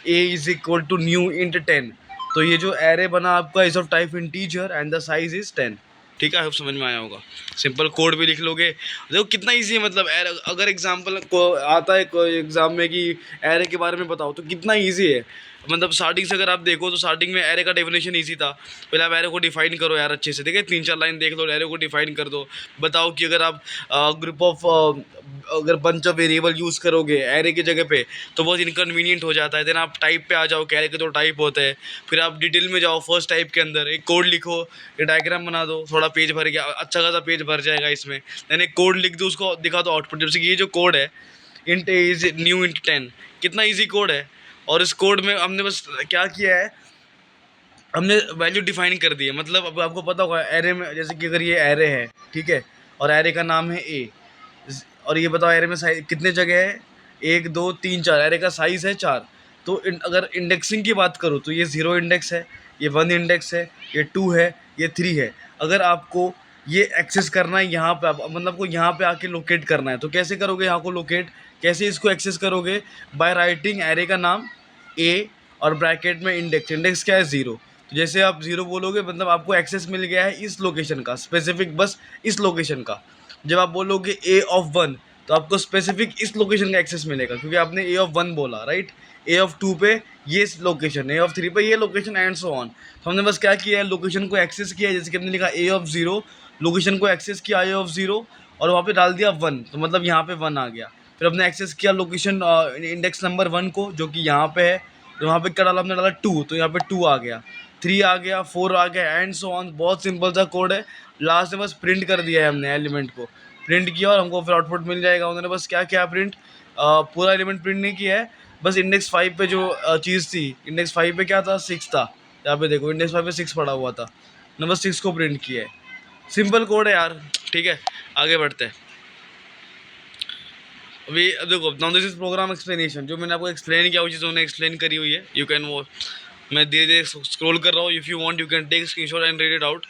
A is equal to new int 10। तो ये जो एरे बना आपका is of type integer and the size is 10। ठीक है, समझ में आया होगा। सिंपल कोड भी लिख लोगे, देखो कितना इजी है। मतलब अगर एग्जाम्पल को आता है कोई एग्जाम में कि एरे के बारे में बताओ, तो कितना इजी है। मतलब स्टार्टिंग से अगर आप देखो तो स्टार्टिंग में एरे का डेफिनेशन इजी था। पहले आप एरे को डिफाइन करो यार अच्छे से, ठीक है, 3-4 लाइन देख लो, एरे को डिफाइन कर दो। बताओ कि अगर आप ग्रुप ऑफ अगर बंच ऑफ वेरिएबल यूज़ करोगे एरे की जगह पे तो बहुत इनकन्वीनियंट हो जाता है। देन आप टाइप पे आ जाओ कि एरे के 2 टाइप होते हैं। फिर आप डिटेल में जाओ, फर्स्ट टाइप के अंदर एक कोड लिखो, ये डायग्राम बना दो, थोड़ा पेज भर गया, अच्छा खासा पेज भर जाएगा इसमें। देन एक कोड लिख दो, उसको दिखा दो आउटपुट। जैसे कि ये जो कोड है इंट इज न्यू इंट 10, कितना ईजी कोड है। और इस कोड में हमने बस क्या किया है, हमने वैल्यू डिफाइन कर दी है। मतलब अब आपको पता होगा एरे में, जैसे कि अगर ये एरे है, ठीक है, और एरे का नाम है ए, और ये बताओ एरे में साइज कितने जगह है, 1 2 3 4, एरे का साइज है 4। तो अगर इंडेक्सिंग की बात करूँ तो ये 0 इंडेक्स है, ये 1 इंडेक्स है, ये 2 है, ये 3 है। अगर आपको ये एक्सेस करना है यहाँ पे, मतलब आपको यहाँ पे आके लोकेट करना है, तो कैसे करोगे यहाँ को लोकेट, कैसे इसको एक्सेस करोगे, बाय राइटिंग एरे का नाम ए और ब्रैकेट में इंडेक्स, इंडेक्स क्या है 0। तो जैसे आप 0 बोलोगे मतलब आपको एक्सेस मिल गया है इस लोकेशन का, स्पेसिफिक बस इस लोकेशन का। जब आप बोलोगे ए ऑफ 1 तो आपको स्पेसिफिक इस लोकेशन का एक्सेस मिलेगा, क्योंकि आपने ए ऑफ 1 बोला, राइट। ए ऑफ 2 पे ये लोकेशन, ए ऑफ 3 पे ये लोकेशन एंड सो ऑन। तो हमने बस क्या किया है, लोकेशन को एक्सेस किया है, जैसे कि हमने लिखा ए ऑफ 0, लोकेशन को एक्सेस किया ए ऑफ 0 और वहाँ पे डाल दिया 1, तो मतलब यहाँ पे 1 आ गया। फिर हमने एक्सेस किया लोकेशन इंडेक्स नंबर 1 को जो कि यहाँ पे है, तो वहाँ पे क्या डाला हमने, डाला 2, तो यहाँ पे 2 आ गया, 3 आ गया, 4 आ गया एंड सो ऑन। बहुत सिंपल सा कोड है। लास्ट में बस प्रिंट कर दिया है हमने, एलिमेंट को प्रिंट किया और हमको फिर आउटपुट मिल जाएगा। उन्होंने बस क्या किया, प्रिंट, पूरा एलिमेंट प्रिंट नहीं किया है, बस इंडेक्स 5 पे जो चीज़ थी, इंडेक्स 5 पे क्या था, 6 था। यहाँ पे देखो इंडेक्स 5 पे 6 पड़ा हुआ था, मैंने बस 6 को प्रिंट किया है। सिंपल कोड है यार, ठीक है। आगे बढ़ते हैं। अभी अब देखो, now this is program explanation, जो मैंने आपको एक्सप्लेन किया वो चीज़ उन्होंने एक्सप्लेन करी हुई है। यू कैन वो, मैं धीरे धीरे स्क्रॉल कर रहा हूँ, if you want you can take screenshot and read it out.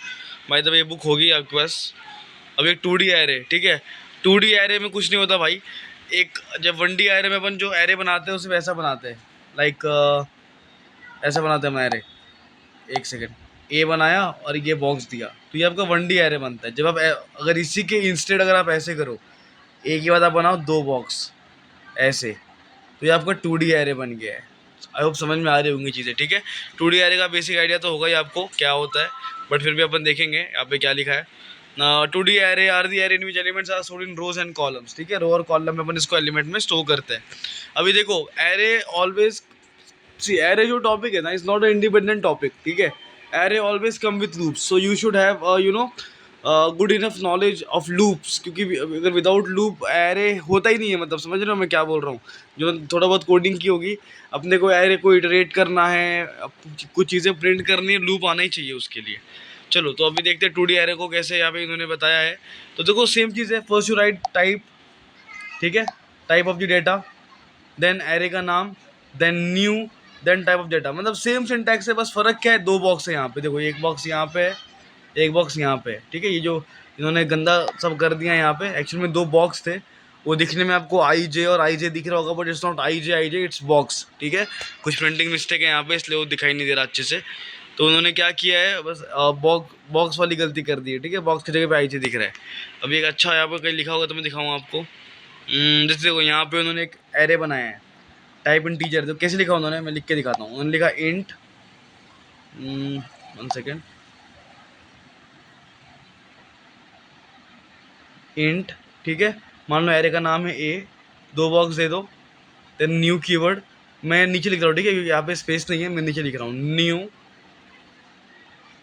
By the way book होगी आपके पास। अब एक 2D एरे, ठीक है। 2D एरे में कुछ नहीं होता भाई, एक जब 1D एरे में अपन जो एरे बनाते हैं उसे वैसा बनाते हैं, लाइक ऐसा बनाते हैं हम एरे। एक सेकेंड, ए बनाया और ये बॉक्स दिया, तो ये आपका 1D एरे बनता है। जब आप अगर इसी के इंस्टेड अगर आप ऐसे करो, ए के बाद आप बनाओ 2 बॉक्स ऐसे, तो ये आपका 2D एरे बन गया है। आई होप समझ में आ रही होंगी चीज़ें, ठीक है। 2D एरे का बेसिक आइडिया तो होगा ही आपको क्या होता है, बट फिर भी अपन देखेंगे यहाँ पे क्या लिखा है। 2D array are the array in which elements are stored in rows and columns, ठीक है। रो और कॉलम में अपन इसको एलिमेंट में स्टोर करते हैं। अभी देखो एरे ऑलवेज, सी एरे जो टॉपिक है ना, is not a independent topic, ठीक है। Array always come with loops, so you should have you know good enough knowledge of loops, क्योंकि अगर विदाउट लूप एरे होता ही नहीं है, मतलब समझ रहे हो मैं क्या बोल रहा हूँ। जो थोड़ा बहुत कोडिंग की होगी, अपने को एरे को इटरेट करना है, कुछ चीज़ें प्रिंट करनी है, लूप आना ही चाहिए उसके लिए। चलो तो अभी देखते हैं 2D एरे को कैसे यहाँ पे इन्होंने बताया है। तो देखो सेम चीज़ है, फर्स्ट यू राइट टाइप, ठीक है, type of the data, then array का नाम, then new, then type of data, मतलब सेम सिंटैक्स है, बस फ़र्क क्या है, 2 बॉक्स है यहाँ पे। देखो एक बॉक्स यहाँ पे है, एक बॉक्स यहाँ पे है, ठीक है। ये जो इन्होंने गंदा सब कर दिया यहाँ पे, एक्चुअल में 2 बॉक्स थे। वो दिखने में आपको आई जे और आई जे दिख रहा होगा, but it's not I J, it's box, ठीक है। कुछ प्रिंटिंग मिस्टेक है यहाँ पे, इसलिए वो दिखाई नहीं दे रहा अच्छे से। तो उन्होंने क्या किया है, बस बॉक्स वाली गलती कर दी है, ठीक है। बॉक्स की जगह पे आई जे दिख रहा है। अभी एक अच्छा यहाँ पर कहीं लिखा होगा तो मैं दिखाऊँ आपको। जैसे देखो यहाँ पे उन्होंने एक एरे बनाया है, टाइप इन टीचर, तो कैसे लिखा उन्होंने, मैं लिख के दिखाता हूँ। उन्होंने लिखा इंट, 1 सेकेंड, इंट, ठीक है। मान लो एरे का नाम है ए, 2 बॉक्स दे दो, देन न्यू कीवर्ड, मैं नीचे लिख रहा हूँ, ठीक है, क्योंकि यहाँ पे स्पेस नहीं है, मैं नीचे लिख रहा हूँ। न्यू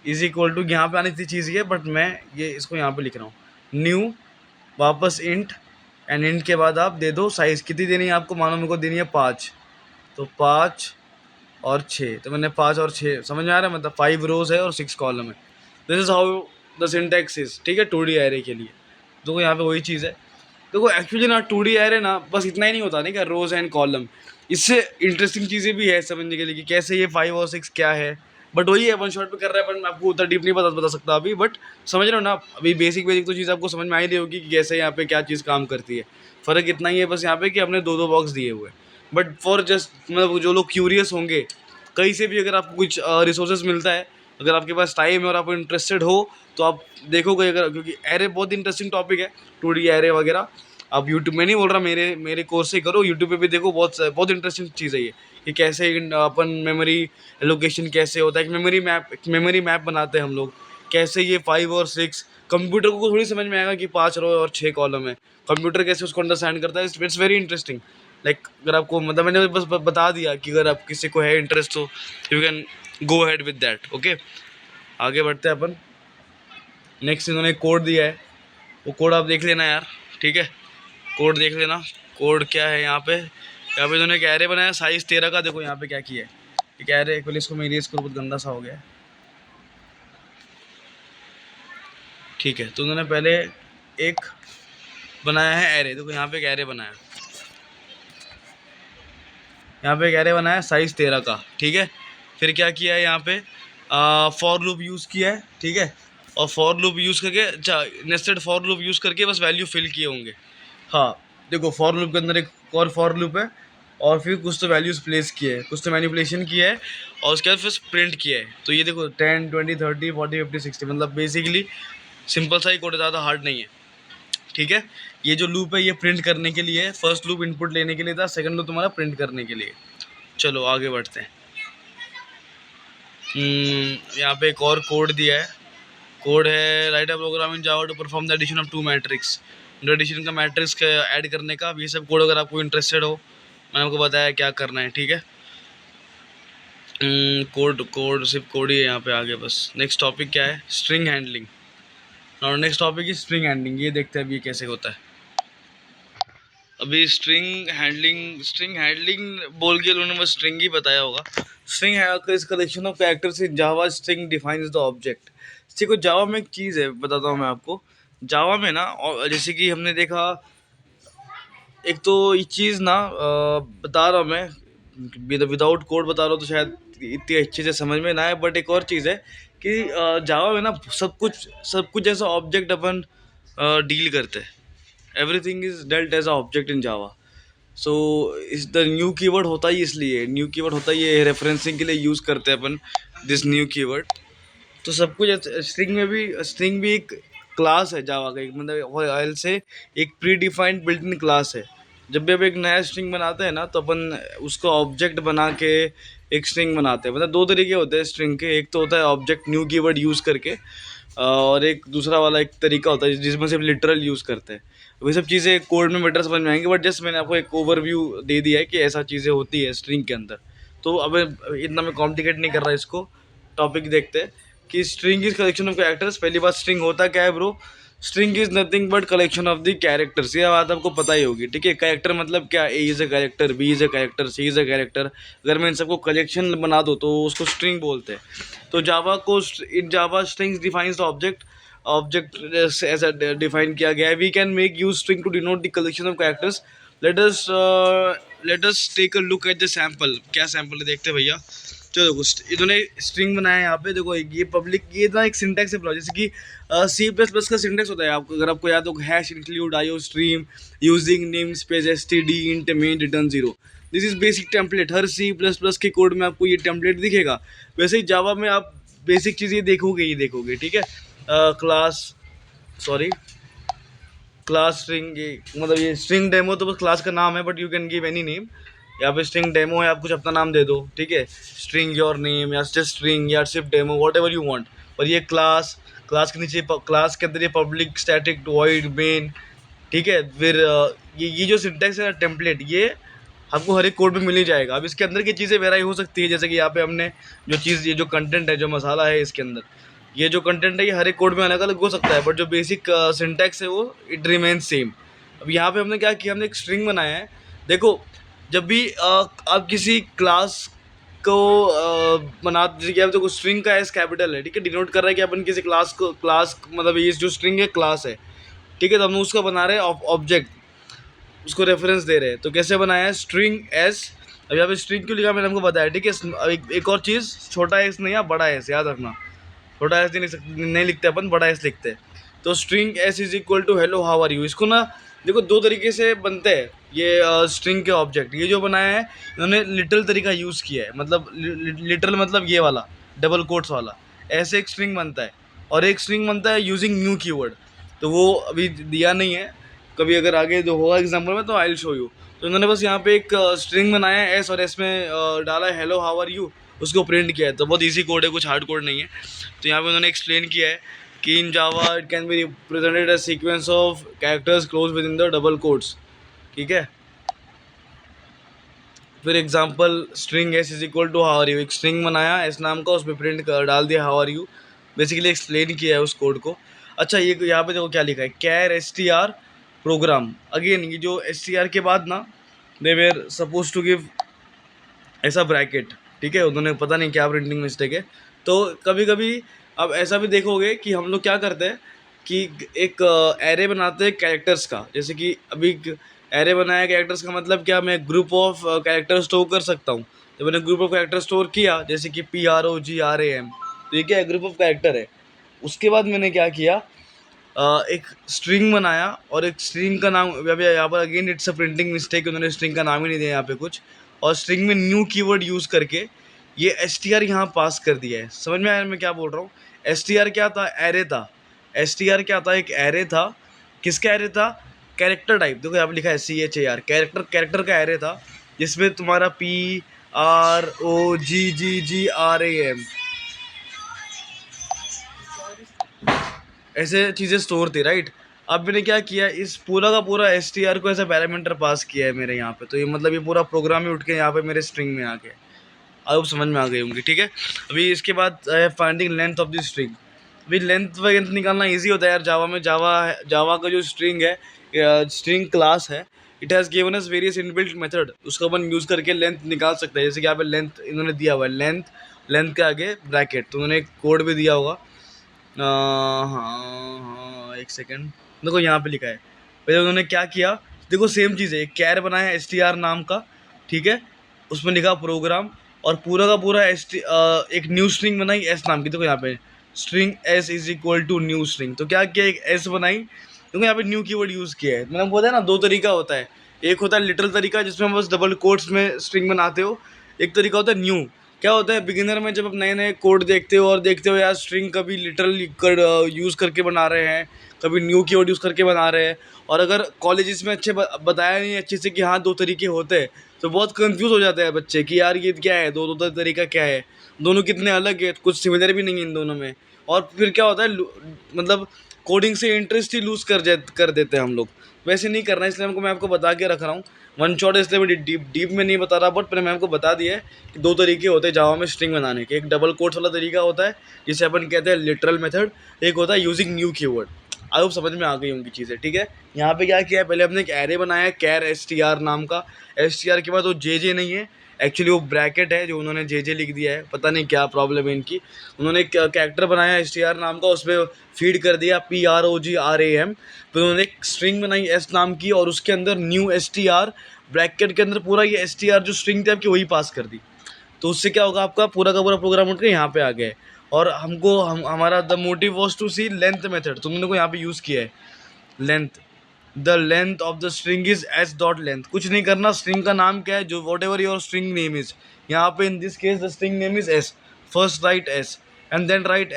इज इक्वल टू, यहाँ पे आनी थी चीज़ ये, बट मैं ये इसको यहाँ पे लिख रहा हूँ, न्यू, वापस इंट, एंड इंट के बाद आप दे दो साइज़, कितनी देनी है आपको, मानो मेरे को देनी है 5, तो 5 और 6, तो मैंने 5 और 6, समझ में आ रहा है, मतलब 5 रोज है और 6 कॉलम है। This is how the syntax is, ठीक है, 2D एरे के लिए। देखो यहाँ पे वही चीज़ है। देखो एक्चुअली ना 2D एरे ना बस इतना ही नहीं होता, नहीं क्या, रोज एंड कॉलम, इससे इंटरेस्टिंग चीज़ें भी है समझने के लिए कि कैसे ये 5 और 6 क्या है। बट वही है, 1 शॉट पे कर रहा है, पर मैं आपको उतना डीप नहीं बता सकता अभी, बट समझ रहे हो ना। अभी बेसिक तो चीज़ आपको समझ में आ ही रही होगी कि कैसे यहाँ पे क्या चीज़ काम करती है। फ़र्क इतना ही है बस यहाँ पे कि हमने 2 बॉक्स दिए हुए हैं। बट फॉर जस्ट मतलब जो लोग क्यूरियस होंगे, कहीं से भी अगर आपको कुछ रिसोर्सेज मिलता है, अगर आपके पास टाइम है और आप इंटरेस्टेड हो, तो आप देखोगे अगर, क्योंकि एरे बहुत इंटरेस्टिंग टॉपिक है, 2D एरे वगैरह। आप यूट्यूब में नहीं बोल रहा, मेरे कोर्स से करो, यूट्यूब पे भी देखो, बहुत इंटरेस्टिंग चीज़ है ये, कि कैसे अपन मेमोरी एलोकेशन कैसे होता है, एक मेमोरी मैप बनाते हैं हम लोग, कैसे ये 5 और 6, कंप्यूटर को थोड़ी समझ में आएगा कि 5 रो और 6 कॉलम है, कंप्यूटर कैसे उसको अंडरस्टैंड करता है। It's very interesting. लाइक अगर आपको, मतलब मैंने बस बता दिया कि अगर आप किसी को है इंटरेस्ट तो you can go ahead with that, okay. आगे बढ़ते हैं अपन। नेक्स्ट इन्होंने कोड दिया है, वो कोड आप देख लेना यार, ठीक है, कोड देख लेना। कोड क्या है यहाँ पे, इन्होंने एक एरे बनाया साइज़ 13 का। देखो यहाँ पे क्या किया है, एक एरे, पहले इसको मैं इरेज करूँ, बहुत गंदा सा हो गया है, ठीक है। तो उन्होंने पहले एक बनाया है एरे, देखो यहाँ पे एक एरे बनाया, यहाँ पे एक एरे बनाया साइज़ 13 का, ठीक है। फिर क्या किया है यहाँ पे, फॉर लूप यूज़ किया है, ठीक है। और फॉर लूप यूज़ करके, अच्छा, नेस्टेड फॉर लूप यूज़ करके बस वैल्यू फिल किए होंगे। हाँ देखो, फॉर लूप के अंदर एक और फॉर लूप है, और फिर कुछ तो वैल्यूज़ प्लेस किए हैं, कुछ तो मैनिपुलेशन किया है, और उसके बाद फिर प्रिंट किया है। तो ये देखो 10, 20, 30, 40, 50, 60, मतलब बेसिकली सिंपल सा ही कोड है, ज़्यादा हार्ड नहीं है, ठीक है। ये जो लूप है ये प्रिंट करने के लिए है, फर्स्ट लूप इनपुट लेने के लिए था, सेकंड लूप तुम्हारा प्रिंट करने के लिए। चलो आगे बढ़ते हैं। यहाँ पे एक और कोड दिया है। कोड है write a program in Java to perform the addition of two matrix. Addition का मैट्रिक्स ऐड करने का, ये सब कोड अगर आपको इंटरेस्टेड हो, मैंने आपको बताया क्या करना है, ठीक है। कोड कोड सिर्फ कोड ही है यहाँ पे, आगे बस। नेक्स्ट टॉपिक क्या है? String handling. और next topic is string handling. ये देखते हैं अभी कैसे होता है। अभी स्ट्रिंग हैंडलिंग बोल के उन्होंने बस स्ट्रिंग ही बताया होगा। स्ट्रिंग है इस collection of characters in Java. String defines the object. देखो जावा में एक चीज़ है, बताता हूँ मैं आपको। जावा में ना, और जैसे कि हमने देखा, एक तो ये चीज़ ना बता रहा हूँ मैं, विदाउट कोड बता रहा हूँ तो शायद इतनी अच्छे से समझ में ना आए। बट एक और चीज़ है कि जावा में ना सब कुछ ऐसा ऑब्जेक्ट अपन डील करते हैं। Everything is dealt as a object in Java. So is the new keyword होता ही इसलिए, न्यू कीवर्ड होता ही ये रेफरेंसिंग के लिए यूज़ करते हैं अपन दिस न्यू कीवर्ड। तो सब कुछ स्ट्रिंग भी एक क्लास है जावा का, एक मतलब ऑयल से एक pre defined built in class है। जब भी आप एक नया स्ट्रिंग बनाते हैं ना, तो अपन उसको ऑब्जेक्ट बना के एक स्ट्रिंग बनाते हैं। मतलब दो तरीके होते हैं स्ट्रिंग के। एक तो होता है ऑब्जेक्ट न्यू कीवर्ड यूज़ करके, और एक दूसरा वाला एक तरीका होता है जिसमें सिर्फ लिटरल यूज़ करते हैं। वही सब चीज़ें कोड में बेटर समझ में आएंगी, बट जस्ट मैंने आपको एक ओवरव्यू दे दिया है कि ऐसा चीज़ें होती है स्ट्रिंग के अंदर। तो अब इतना मैं कॉम्प्लिकेट नहीं कर रहा इसको। टॉपिक देखते हैं कि string is collection of characters. पहली बात, स्ट्रिंग होता क्या है bro? String is nothing but collection of the characters. ये बात आपको पता ही होगी, ठीक है। कैरेक्टर मतलब क्या? A is a character, B is a character, C is a character. अगर मैं इन सबको कलेक्शन बना दो तो उसको स्ट्रिंग बोलते हैं। तो जावा को in Java strings defines the object ऐसा डिफाइन किया गया है। We can make use string to denote the collection of characters. Let us take a look at the sample. क्या सैम्पल है देखते हैं भैया। चलो देखो, इन्होंने स्ट्रिंग बनाया है यहाँ पे। देखो ये पब्लिक, ये ना एक सिंटैक्स है जैसे कि सी प्लस प्लस का सिंटैक्स होता है आपको, अगर आपको याद हो, hash include IO stream using namespace STD int main return zero. This is basic template. हर सी प्लस प्लस के कोड में आपको ये टेम्पलेट दिखेगा। वैसे ही जावा में आप बेसिक चीज़ ये देखोगे, ठीक है। क्लास, सॉरी, क्लास स्ट्रिंग, ये मतलब ये स्ट्रिंग डेमो तो बस क्लास का नाम है, but you can give any name. यहाँ पे स्ट्रिंग डेमो है, आप कुछ अपना नाम दे दो, ठीक है। स्ट्रिंग योर नेम या जस्ट स्ट्रिंग या सिर्फ demo, what ever you want. और ये क्लास के नीचे, क्लास के अंदर ये पब्लिक स्टैटिक वॉइड मेन, ठीक है। फिर ये जो सिंटैक्स है टेम्पलेट, ये आपको हर एक कोड में मिल ही जाएगा। अब इसके अंदर की चीज़ें वेराई हो सकती है, जैसे कि यहाँ पे हमने जो चीज़, ये जो कंटेंट है, जो मसाला है इसके अंदर, ये जो कंटेंट है ये हर एक कोड में अलग अलग हो सकता है, बट जो बेसिक सिंटैक्स है वो इट रिमेन सेम। अब यहाँ पे हमने क्या किया, हमने एक स्ट्रिंग बनाया है। देखो, जब भी आप किसी क्लास को बना, जैसे कि आप देखो स्ट्रिंग का एस कैपिटल है, ठीक है, डिनोट कर रहा है कि अपन किसी क्लास मतलब ये जो स्ट्रिंग है क्लास है, ठीक है। तो हम उसका बना रहे हैं ऑब्जेक्ट, उसको रेफरेंस दे रहे हैं। तो कैसे बनाया है? String S. अब यहाँ पे स्ट्रिंग क्यों लिखा मैंने आपको बताया, ठीक है। अब एक और चीज़, छोटा एस नहीं, आप बड़ा एस याद रखना। छोटा एस नहीं लिखते अपन, बड़ा एस लिखते हैं। तो string S is equal to hello how are you. इसको ना देखो दो तरीके से बनते हैं ये स्ट्रिंग के ऑब्जेक्ट। ये जो बनाया है इन्होंने लिटरल तरीका यूज़ किया है, मतलब लिटरल मतलब ये वाला डबल कोट्स वाला। ऐसे एक स्ट्रिंग बनता है, और एक स्ट्रिंग बनता है यूजिंग न्यू कीवर्ड। तो वो अभी दिया नहीं है, कभी अगर आगे जो होगा एग्जाम्पल में तो आई विल शो यू। तो इन्होंने बस यहाँ पे एक स्ट्रिंग बनाया है एस, और एस में डाला है हेलो हाउ आर यू, उसको प्रिंट किया है। तो बहुत इजी कोड है, कुछ हार्ड कोड नहीं है। तो यहाँ पे उन्होंने एक्सप्लेन किया है कि in Java it can be represented as sequence of characters close with in the double quotes, ठीक है। फिर example, string S is equal to how are you, एक स्ट्रिंग बनाया एस नाम का, उसमें प्रिंट कर डाल दिया how are you. Basically explain किया है उस कोड को। अच्छा, ये यहाँ पे देखो क्या लिखा है, char S T R program. Again ये जो एस टी आर के बाद ना, they were suppose to give ऐसा ब्रैकेट, ठीक है। उन्होंने पता नहीं क्या प्रिंटिंग मिस्टेक है। तो कभी कभी अब ऐसा भी देखोगे कि हम लोग क्या करते हैं कि एक एरे बनाते हैं कैरेक्टर्स का। जैसे कि अभी एरे बनाया कैरेक्टर्स का, मतलब क्या, मैं ग्रुप ऑफ कैरेक्टर स्टोर कर सकता हूँ। जब मैंने ग्रुप ऑफ कैरेक्टर स्टोर किया, जैसे कि PROGRAM, तो ये क्या है, ग्रुप ऑफ कैरेक्टर है। उसके बाद मैंने क्या किया, एक स्ट्रिंग बनाया, और एक स्ट्रिंग का नाम, यहाँ पर again it's a printing mistake, उन्होंने स्ट्रिंग का नाम ही नहीं दिया यहाँ पे कुछ, और स्ट्रिंग में न्यू कीवर्ड यूज़ करके ये एस टी आर यहाँ पास कर दिया है। समझ में आया मैं क्या बोल रहा हूँ? एस टी आर क्या था? एरे था। एस टी आर क्या था? एक एरे था। किसका एरे था? Character type. देखो यहाँ पे लिखा है CHAR, कैरेक्टर का एरे था, जिसमें तुम्हारा ROGGGRAM, ऐसे चीज़ें स्टोर थी, राइट। अब मैंने क्या किया, इस पूरा का पूरा str को ऐसा पैरामीटर पास किया है मेरे यहाँ पे, तो ये मतलब ये पूरा प्रोग्राम ही उठ के यहाँ पे मेरे स्ट्रिंग में आ गया। अब समझ में आ गई होंगी, ठीक है। अभी इसके बाद finding length of the string. अभी लेंथ वगैरह निकालना इजी होता है यार जावा में। जावा का जो स्ट्रिंग है, स्ट्रिंग क्लास है, it has given us various inbuilt method, उसको अपन यूज़ करके लेंथ निकाल सकते हैं। जैसे कि यहाँ पे लेंथ इन्होंने दिया हुआ है, लेंथ, लेंथ के आगे ब्रैकेट, तो उन्होंने एक कोड भी दिया होगा। हाँ हाँ, एक सेकेंड, देखो यहाँ पे लिखा है। पहले उन्होंने क्या किया, देखो सेम चीज़ है, एक कैर बनाया str नाम का, ठीक है, उसमें लिखा प्रोग्राम, और पूरा का पूरा एक न्यू स्ट्रिंग बनाई एस नाम की। देखो यहाँ पे string S is equal to new string, तो क्या किया, एक एस बनाई। देखो यहाँ पे न्यू कीवर्ड यूज़ किया है। मैंने आपको बताया ना, दो तरीका होता है। एक होता है लिटल तरीका, जिसमें हम बस डबल कोट्स में स्ट्रिंग बनाते हो। एक तरीका होता है न्यू। क्या होता है, बिगिनर में जब आप नए नए कोड देखते हो और देखते हो यार स्ट्रिंग कभी लिटरल यूज़ करके बना रहे हैं, कभी न्यू कीवर्ड यूज़ करके बना रहे हैं, और अगर कॉलेजेस में अच्छे बताया नहीं अच्छे से कि हाँ दो तरीके होते हैं, तो बहुत कंफ्यूज हो जाते हैं बच्चे कि यार ये क्या है, दो तरीका क्या है, दोनों कितने अलग है, कुछ सिमिलर भी नहीं है इन दोनों में। और फिर क्या होता है, मतलब कोडिंग से इंटरेस्ट ही लूज़ कर देते हैं हम लोग। वैसे नहीं करना, इसलिए मैं आपको बता के रख रहा हूँ। वन शॉट इसलिए मैं डीप में नहीं बता रहा, बट मैंने आपको बता दिया है कि दो तरीके होते हैं जावा में स्ट्रिंग बनाने के। एक डबल कोट्स वाला तरीका होता है, जिसे अपन कहते हैं लिटरल मेथड। एक होता है using new keyword. I hope समझ में आ गई होंगी चीज़ें, ठीक है। यहाँ पे क्या किया है, पहले हमने एक एरे बनाया कैर str नाम का। str के बाद वो जे नहीं है, एक्चुअली वो ब्रैकेट है, जो उन्होंने जे लिख दिया है, पता नहीं क्या प्रॉब्लम है इनकी। उन्होंने एक कैरेक्टर बनाया str नाम का, उसमें फीड कर दिया PROGRAM। फिर उन्होंने एक स्ट्रिंग बनाई एस नाम की, और उसके अंदर न्यू str, ब्रैकेट के अंदर पूरा ये str जो स्ट्रिंग थी आपकी वही पास कर दी। तो उससे क्या होगा, आपका पूरा का पूरा प्रोग्राम उठ के यहाँ पे आ गया है। और हमारा the motive was to see length method, तुमने को यहाँ पे यूज़ किया है length. The length of the string is S dot length. कुछ नहीं करना, स्ट्रिंग का नाम क्या है, जो whatever your string name is. यहाँ पे in this case the string name is S, first write S and then write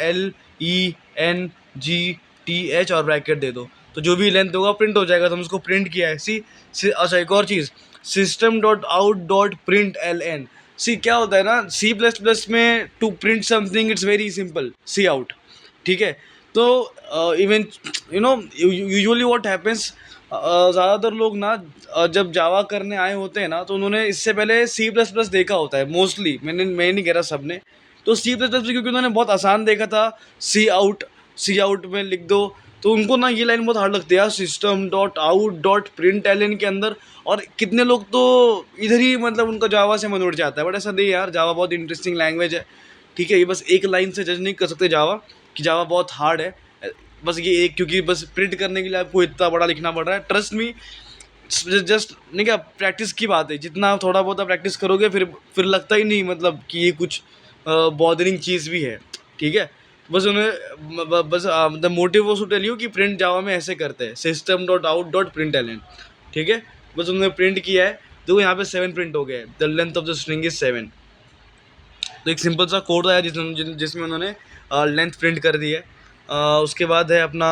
LENGTH और ब्रैकेट दे दो, तो जो भी लेंथ होगा प्रिंट हो जाएगा। तो हम उसको प्रिंट किया है। अच्छा एक और चीज़, system dot out dot print LN। क्या होता है ना, C++ में to print something it's very simple, C out, ठीक है। तो इवन यूजुअली व्हाट हैपेंस, ज़्यादातर लोग ना जब जावा करने आए होते हैं ना, तो उन्होंने इससे पहले C++ देखा होता है मोस्टली। मैं नहीं कह रहा सब ने, तो C++ क्योंकि उन्होंने बहुत आसान देखा था, सी आउट में लिख दो, तो उनको ना ये लाइन बहुत हार्ड लगती है यार, system dot out dot print L के अंदर। और कितने लोग तो इधर ही मतलब उनका जावा से मन उड़ जाता है, बट ऐसा नहीं यार, जावा बहुत इंटरेस्टिंग लैंग्वेज है, ठीक है। ये बस एक लाइन से जज नहीं कर सकते जावा कि जावा बहुत हार्ड है। बस ये एक, क्योंकि बस प्रिंट करने के लिए आपको इतना बड़ा लिखना पड़ रहा है, ट्रस्ट मी। जस्ट नहीं, क्या प्रैक्टिस की बात है, जितना थोड़ा बहुत प्रैक्टिस करोगे फिर लगता ही नहीं मतलब कि ये कुछ बॉदरिंग चीज़ भी है, ठीक है। बस उन्हें बस द मोटिव वो टेल यू कि प्रिंट जावा में ऐसे करते हैं, system dot out dot print L, ठीक है। बस उन्होंने प्रिंट किया है, देखो यहाँ पे 7 प्रिंट हो गया है, the length of the string is 7। तो एक सिंपल सा कोड आया जिसमें उन्होंने लेंथ प्रिंट कर दी है। उसके बाद है अपना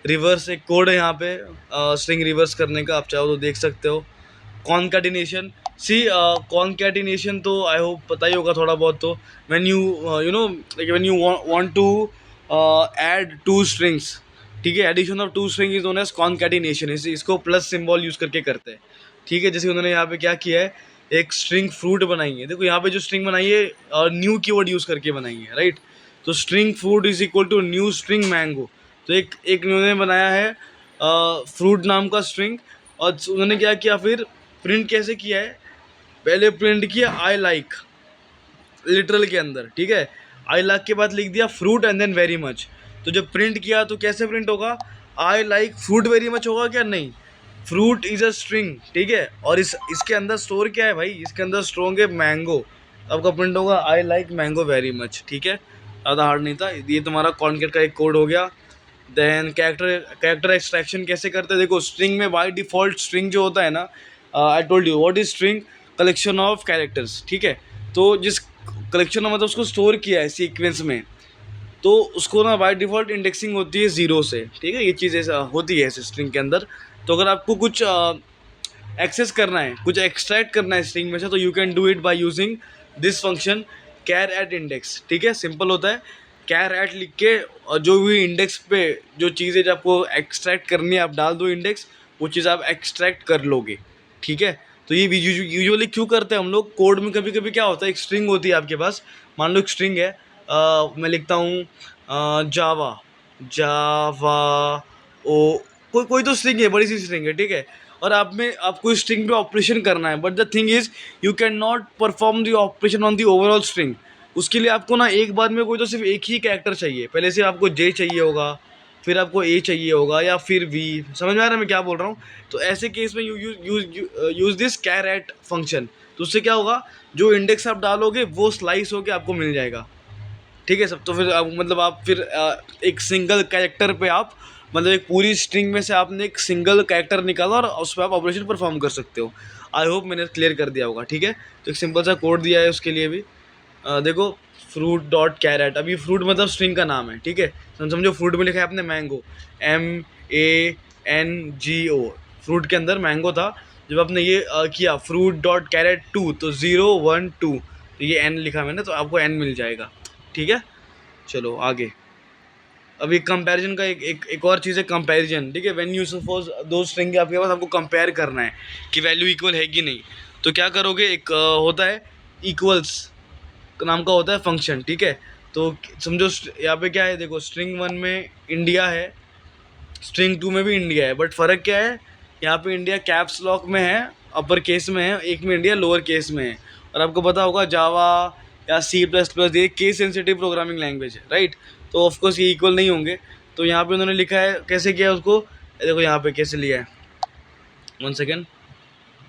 रिवर्स, एक कोड है यहाँ पे स्ट्रिंग रिवर्स करने का, आप चाहो तो देख सकते हो। कॉनकैटिनेशन, कॉनकैटिनेशन तो आई होप पता ही होगा थोड़ा बहुत। तो when you when you want to add two strings, ठीक है, addition of two string is known as concatenation. इसको प्लस सिंबल यूज़ करके करते हैं, ठीक है। जैसे उन्होंने यहाँ पे क्या किया है, एक स्ट्रिंग फ्रूट बनाई है। देखो यहाँ पे जो स्ट्रिंग बनाई है न्यू कीवर्ड यूज़ करके बनाई है, राइट। तो string fruit is equal to new string mango. तो एक एक उन्होंने बनाया है फ्रूट नाम का स्ट्रिंग, और उन्होंने क्या किया, फिर प्रिंट कैसे किया है, पहले प्रिंट किया आई लाइक लिटरल के अंदर, ठीक है। आई लाइक के बाद लिख दिया fruit and then very much. तो जब प्रिंट किया तो कैसे प्रिंट होगा, I like fruit very much होगा क्या, नहीं, फ्रूट इज अ स्ट्रिंग, ठीक है। और इसके अंदर स्टोर क्या है भाई, इसके अंदर स्टोर है मैंगो। आपका प्रिंट होगा I like mango very much, ठीक है। ज़्यादा हार्ड नहीं था ये, तुम्हारा कॉन्केट का एक कोड हो गया। देन कैरेक्टर एक्सट्रैक्शन कैसे करते हैं, देखो स्ट्रिंग में बाय डिफ़ॉल्ट स्ट्रिंग जो होता है ना, I told you what is string, collection of characters, ठीक है। तो जिस कलेक्शन में मतलब उसको स्टोर किया है सीक्वेंस में, तो उसको ना बाय डिफ़ॉल्ट इंडेक्सिंग होती है 0 से, ठीक है। ये चीज़ ऐसा होती है ऐसे स्ट्रिंग के अंदर। तो अगर आपको कुछ एक्सेस करना है, कुछ एक्सट्रैक्ट करना है स्ट्रिंग में से, तो you can do it by using this function char at index. ठीक है, सिंपल होता है, कैर एट लिख के और जो भी इंडेक्स पे जो चीज़ें जब आपको एक्सट्रैक्ट करनी है आप डाल दो इंडेक्स, वो चीज़ आप एक्सट्रैक्ट कर लोगे। ठीक है, तो ये यूजुअली क्यों करते हैं हम लोग कोड में। कभी कभी क्या होता है, एक स्ट्रिंग होती है आपके पास, मान लो एक स्ट्रिंग है, मैं लिखता हूँ जावा, जावा ओ, कोई कोई तो स्ट्रिंग है, बड़ी सी स्ट्रिंग है, ठीक है, और आपको स्ट्रिंग पे ऑपरेशन करना है, but the thing is you can not perform the operation on the overall string. उसके लिए आपको ना एक बार में कोई तो सिर्फ एक ही कैरेक्टर चाहिए, पहले से आपको जे चाहिए होगा, फिर आपको ए चाहिए होगा, या फिर वी। समझ में आ रहा है मैं क्या बोल रहा हूँ। तो ऐसे केस में you use this char at function. तो उससे क्या होगा, जो इंडेक्स आप डालोगे वो स्लाइस होके आपको मिल जाएगा। ठीक है सब, तो फिर मतलब आप फिर एक सिंगल कैरेक्टर पे आप, मतलब एक पूरी स्ट्रिंग में से आपने एक सिंगल कैरेक्टर निकाला और उस पर आप ऑपरेशन परफॉर्म कर सकते हो। आई होप मैंने क्लियर कर दिया होगा। ठीक है, तो एक सिंपल सा कोड दिया है उसके लिए भी। देखो, फ्रूट डॉट कैरेट, अभी फ्रूट मतलब स्ट्रिंग का नाम है। ठीक है, समझो फ्रूट में लिखा है आपने मैंगो, MANGO, फ्रूट के अंदर मैंगो था। जब आपने ये किया फ्रूट डॉट कैरेट 2, तो 0 1 2, तो ये n लिखा मैंने, तो आपको n मिल जाएगा। ठीक है, चलो आगे। अभी कंपैरिजन का एक और चीज़ है, कंपैरिजन। ठीक है, व्हेन यू सपोज दो स्ट्रिंग आपके पास, आपको कंपेयर करना है कि वैल्यू इक्वल है कि नहीं। तो क्या करोगे, एक होता है इक्वल्स नाम का होता है फंक्शन। ठीक है, तो समझो यहाँ पे क्या है, देखो स्ट्रिंग 1 में इंडिया है, स्ट्रिंग 2 में भी इंडिया है, बट फ़र्क क्या है, यहाँ पे इंडिया कैप्स लॉक में है, अपर केस में है, एक में इंडिया लोअर केस में है। और आपको पता होगा जावा या C++, ये केस सेंसिटिव प्रोग्रामिंग लैंग्वेज है, राइट। तो ऑफकोर्स ये इक्वल नहीं होंगे। तो यहाँ पे उन्होंने लिखा है, कैसे किया है उसको, देखो यहाँ पे कैसे लिया है, 1 सेकेंड,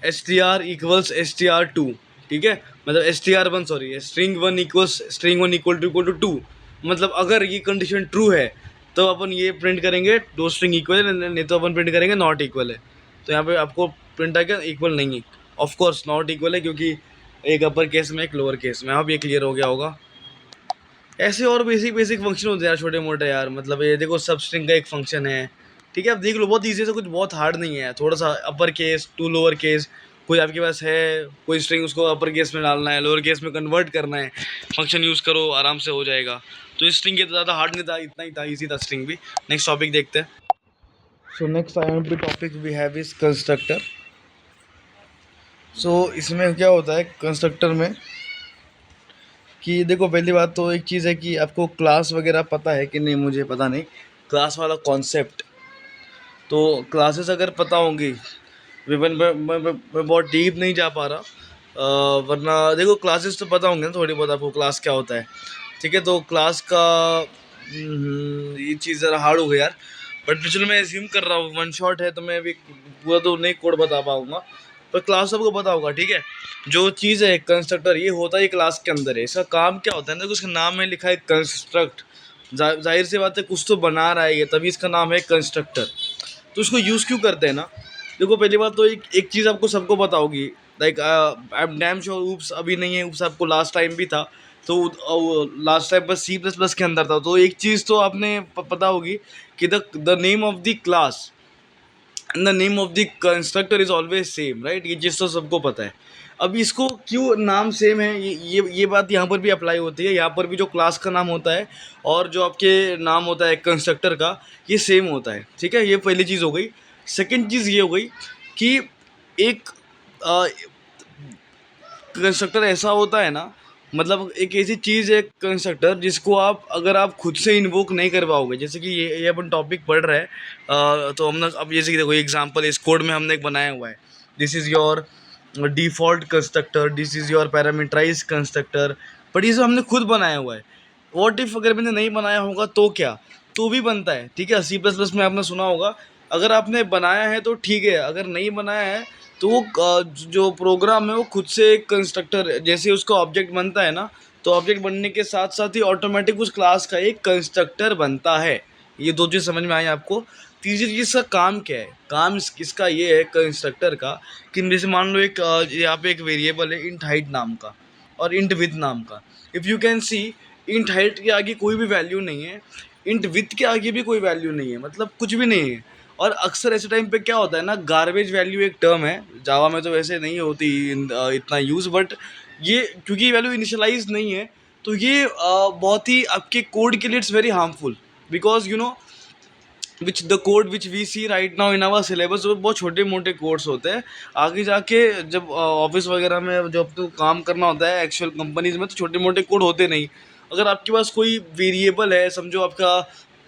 str=str2। ठीक है, मतलब str1, sorry, string one equal to 2। मतलब अगर ये कंडीशन ट्रू है तो अपन ये प्रिंट करेंगे दो स्ट्रिंग इक्वल है, नहीं तो अपन प्रिंट करेंगे नॉट इक्वल है। तो यहाँ पे आपको प्रिंट आएगा इक्वल नहीं है, ऑफकोर्स नॉट इक्वल है, क्योंकि एक अपर केस में एक लोअर केस में। अब ये क्लियर हो गया होगा। ऐसे और बेसिक बेसिक फंक्शन होते हैं यार, छोटे मोटे यार, मतलब ये देखो सब स्ट्रिंग का एक फंक्शन है। ठीक है, आप देख लो, बहुत ईजी से, कुछ बहुत हार्ड नहीं है। थोड़ा सा upper case to lower case, कोई आपके पास है कोई स्ट्रिंग, उसको अपर केस में डालना है, लोअर केस में कन्वर्ट करना है, फंक्शन यूज़ करो, आराम से हो जाएगा। तो इस स्ट्रिंग के तो ज़्यादा हार्ड नहीं था, इतना ही था, ईजी था स्ट्रिंग भी। नेक्स्ट टॉपिक देखते हैं। So next I topic we have is constructor. So इसमें क्या होता है कंस्ट्रक्टर में, कि देखो पहली बात तो एक चीज़ है कि आपको क्लास वगैरह पता है कि नहीं, मुझे पता नहीं क्लास वाला कॉन्सेप्ट। तो क्लासेस अगर पता होंगी, मैं बहुत डीप नहीं जा पा रहा, वरना देखो क्लासेस तो पता होंगे ना थोड़ी बहुत आपको, क्लास क्या होता है। ठीक है, तो क्लास का ये चीज़ ज़रा हार्ड हो गई यार, बट चलो मैं एज्यूम कर रहा हूँ, वन शॉट है तो मैं अभी पूरा तो नहीं कोड बता पाऊँगा, पर क्लास सबको पता होगा। ठीक है, जो चीज़ है कंस्ट्रक्टर, ये होता है क्लास के अंदर है। इसका काम क्या होता है ना, उसका नाम में लिखा है कंस्ट्रक्ट, जाहिर सी बात है कुछ तो बना रहा है ये, तभी इसका नाम है कंस्ट्रक्टर। तो इसको यूज़ क्यों करते हैं ना, देखो पहली बात तो एक चीज़ आपको सबको पता होगी, like I am damn sure, oops अभी नहीं है, ऊप्स आपको लास्ट टाइम भी था। तो लास्ट टाइम बस C++ के अंदर था। तो एक चीज़ तो आपने पता होगी कि the name of the class and the name of the constructor is always same, right. ये चीज़ तो सबको पता है। अब इसको क्यों नाम सेम है, ये बात यहाँ पर भी अप्लाई होती है। यहाँ पर भी जो क्लास का नाम होता है और जो आपके नाम होता है कंस्ट्रक्टर का, ये सेम होता है। ठीक है, ये पहली चीज़ हो गई। सेकंड चीज़ ये हो गई कि एक कंस्ट्रक्टर ऐसा होता है ना, मतलब एक ऐसी चीज़ है कंस्ट्रक्टर जिसको आप, अगर आप खुद से इन्वोक नहीं कर पाओगे, जैसे कि ये अपन टॉपिक पढ़ रहे हैं, तो हमने अब जैसे कि देखो एग्जांपल इस कोड में हमने एक बनाया हुआ है, this is your default constructor, this is your parameterise constructor, but ये सब हमने खुद बनाया हुआ है। व्हाट इफ़ अगर मैंने नहीं बनाया होगा तो क्या, तो भी बनता है। ठीक है, C++ में आपने सुना होगा, अगर आपने बनाया है तो ठीक है, अगर नहीं बनाया है तो वो जो प्रोग्राम है वो खुद से एक कंस्ट्रक्टर, जैसे उसका ऑब्जेक्ट बनता है ना, तो ऑब्जेक्ट बनने के साथ साथ ही ऑटोमेटिक उस क्लास का एक कंस्ट्रक्टर बनता है। ये दो चीज़ समझ में आई आपको। तीसरी चीज़ का काम क्या है, काम इसका ये है कंस्ट्रक्टर का, कि जैसे मान लो एक यहाँ पे एक वेरिएबल है इंट हाइट नाम का और इंट विथ नाम का। If you can C, int height के आगे कोई भी वैल्यू नहीं है, इंट विथ के आगे भी कोई वैल्यू नहीं है, मतलब कुछ भी नहीं है। और अक्सर ऐसे टाइम पे क्या होता है ना, गार्बेज वैल्यू एक टर्म है, जावा में तो वैसे नहीं होती इतना यूज़, बट ये क्योंकि वैल्यू इनिशियलाइज नहीं है, तो ये बहुत ही आपके कोड के लिए it's very harmful, because you know which the code which we see right now in our syllabus, वो बहुत छोटे मोटे कोड्स होते हैं। आगे जाके जब ऑफिस वगैरह में जब तो काम करना होता है एक्चुअल कंपनीज में, तो छोटे मोटे कोड होते नहीं। अगर आपके पास कोई वेरिएबल है, समझो आपका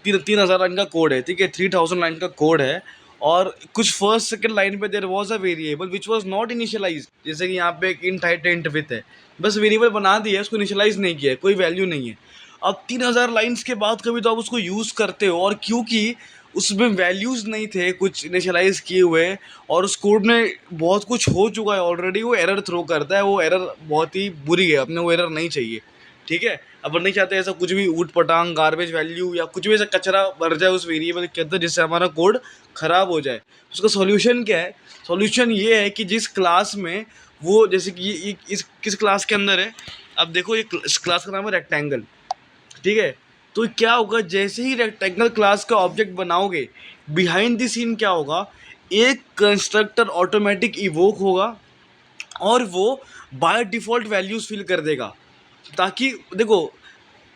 3,000 लाइन का कोड है, ठीक है, 3,000 लाइन का कोड है, और कुछ फर्स्ट सेकंड लाइन पे there was a variable which was not initialise, जैसे कि यहाँ पे एक इंट हाइट इंट विथ है, बस वेरिएबल बना दिया है, उसको इनिशियलाइज नहीं किया है, कोई वैल्यू नहीं है। अब 3,000 लाइन्स के बाद कभी तो आप उसको यूज़ करते हो, और क्योंकि उसमें वैल्यूज़ नहीं थे कुछ इनिशियलाइज किए हुए, और उस कोड में बहुत कुछ हो चुका है ऑलरेडी, वो एरर थ्रो करता है, वो एरर बहुत ही बुरी है, अपने वो एरर नहीं चाहिए, ठीक है। अपन नहीं चाहते ऐसा कुछ भी ऊट पटांग गार्बेज वैल्यू या कुछ भी ऐसा कचरा भर जाए उस वेरिएबल के अंदर जिससे हमारा कोड ख़राब हो जाए। उसका सॉल्यूशन क्या है? सॉल्यूशन ये है कि जिस क्लास में वो, जैसे कि ये इस किस क्लास के अंदर है, अब देखो ये क्लास का नाम है रेक्टेंगल, ठीक है। तो क्या होगा, जैसे ही रेक्टेंगल क्लास का ऑब्जेक्ट बनाओगे, बिहाइंड द सीन क्या होगा, एक कंस्ट्रक्टर ऑटोमेटिक इवोक होगा, और वो बाय डिफ़ॉल्ट वैल्यूज़ फिल कर देगा, ताकि देखो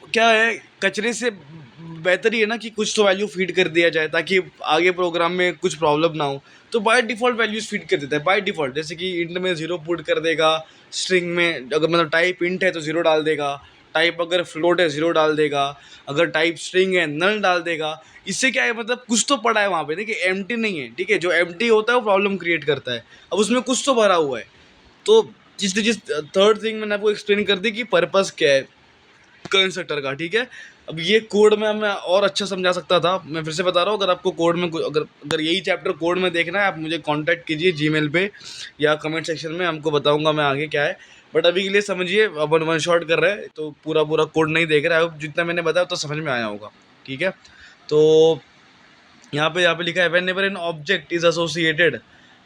क्या है, कचरे से बेहतर ही है ना कि कुछ तो वैल्यू फीड कर दिया जाए, ताकि आगे प्रोग्राम में कुछ प्रॉब्लम ना हो। तो बाय डिफ़ॉल्ट वैल्यूज़ फीड कर देता है बाय डिफ़ॉल्ट, जैसे कि इंट में 0 पुट कर देगा, स्ट्रिंग में अगर मतलब टाइप इंट है तो 0 डाल देगा, टाइप अगर फ्लोट है 0 डाल देगा, अगर टाइप स्ट्रिंग है नल डाल देगा। इससे क्या है, मतलब कुछ तो पड़ा है वहाँ पे, देखिए एम्प्टी नहीं है, ठीक है, जो एम्प्टी होता है वो प्रॉब्लम क्रिएट करता है, अब उसमें कुछ तो भरा हुआ है। तो जिस जिस थर्ड थिंग मैंने आपको एक्सप्लेन कर दी कि पर्पस क्या है कंस्ट्रक्टर का, ठीक है। अब ये कोड में मैं और अच्छा समझा सकता था, मैं फिर से बता रहा हूँ, अगर आपको कोड में अगर अगर यही चैप्टर कोड में देखना है, आप मुझे कांटेक्ट कीजिए जीमेल पे या कमेंट सेक्शन में, हमको बताऊंगा मैं आगे क्या है। बट अभी के लिए समझिए, अपन वन शॉट कर रहे हैं तो पूरा पूरा कोड नहीं देख रहे हैं, जितना मैंने बताया तो समझ में आया होगा, ठीक है। तो यहाँ पे लिखा है when ever an object is associated,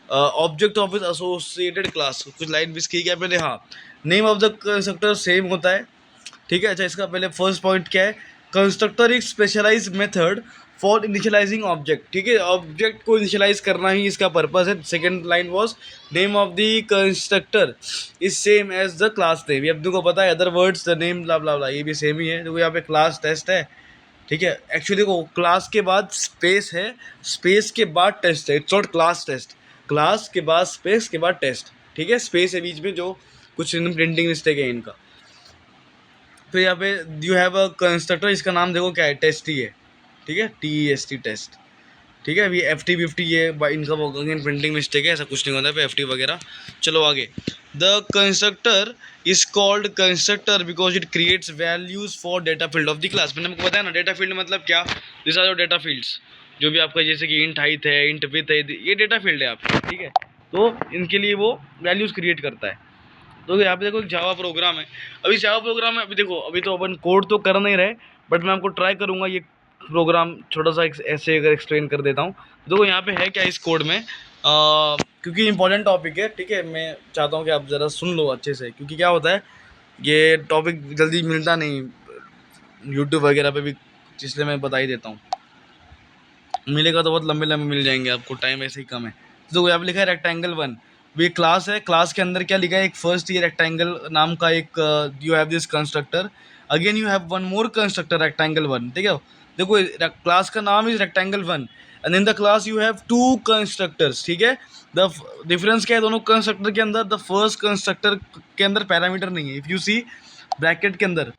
object of is associated class, कुछ लाइन मिस की क्या मैंने, हाँ, name of the constructor same होता है, ठीक है। अच्छा, इसका पहले फर्स्ट पॉइंट क्या है, कंस्ट्रक्टर एक specialise method for initialising object, ठीक है, ऑब्जेक्ट को इनिशियलाइज करना ही इसका पर्पस है। Second line was name of the constructor is same as the class name, ये अपने को पता है, other words the name blah blah blah, ये भी सेम ही है। देखो यहाँ पे क्लास टेस्ट है, ठीक है, एक्चुअली देखो क्लास के बाद स्पेस है, स्पेस के बाद टेस्ट है, it's not class test, class के बाद स्पेस के बाद टेस्ट, ठीक है, स्पेस है बीच में, जो कुछ प्रिंटिंग मिस्टेक है इनका। फिर यहाँ पे यू हैव अ कंस्ट्रक्टर, इसका नाम देखो क्या है, टेस्ट ही है, ठीक है, TEST टेस्ट, ठीक है। अभी FT50 ये इनका अगेन प्रिंटिंग मिस्टेक है, ऐसा कुछ नहीं होता है FT वगैरह। चलो आगे, the constructor is called constructor because it creates values for data field of the class. मैंने आपको बताया ना डेटा फील्ड मतलब क्या, this are your data fields, जो भी आपका जैसे कि इंट हाइट है, इंट विड्थ है, ये डेटा फील्ड है आपका, ठीक है। तो इनके लिए वो वैल्यूज़ क्रिएट करता है। तो यहाँ पे देखो एक जावा प्रोग्राम है, अभी जावा प्रोग्राम है, अभी देखो अभी तो अपन कोड तो कर नहीं रहे, बट मैं आपको ट्राई करूँगा ये प्रोग्राम छोटा सा ऐसे अगर एक्सप्लेन कर देता हूँ। देखो यहाँ पे है क्या इस कोड में, क्योंकि इंपॉर्टेंट टॉपिक है, ठीक है, मैं चाहता हूँ कि आप ज़रा सुन लो अच्छे से, क्योंकि क्या होता है ये टॉपिक जल्दी मिलता नहीं यूट्यूब वगैरह पे भी, इसलिए मैं बता ही देता हूँ, मिलेगा तो बहुत लंबे लंबे मिल जाएंगे आपको, टाइम ऐसे ही कम है। तो यहाँ पे लिखा है रेक्टेंगल 1, ये क्लास है, क्लास के अंदर क्या लिखा है, एक फर्स्ट ये रेक्टेंगल नाम का एक you have this constructor, again you have one more constructor rectangle 1, ठीक है। देखो क्लास का नाम is rectangle 1 and in the class you have 2 constructors, ठीक है। द डिफरेंस क्या है दोनों कंस्ट्रक्टर के अंदर, द फर्स्ट कंस्ट्रक्टर के अंदर पैरामीटर नहीं है, इफ़ यू सी ब्रैकेट के अंदर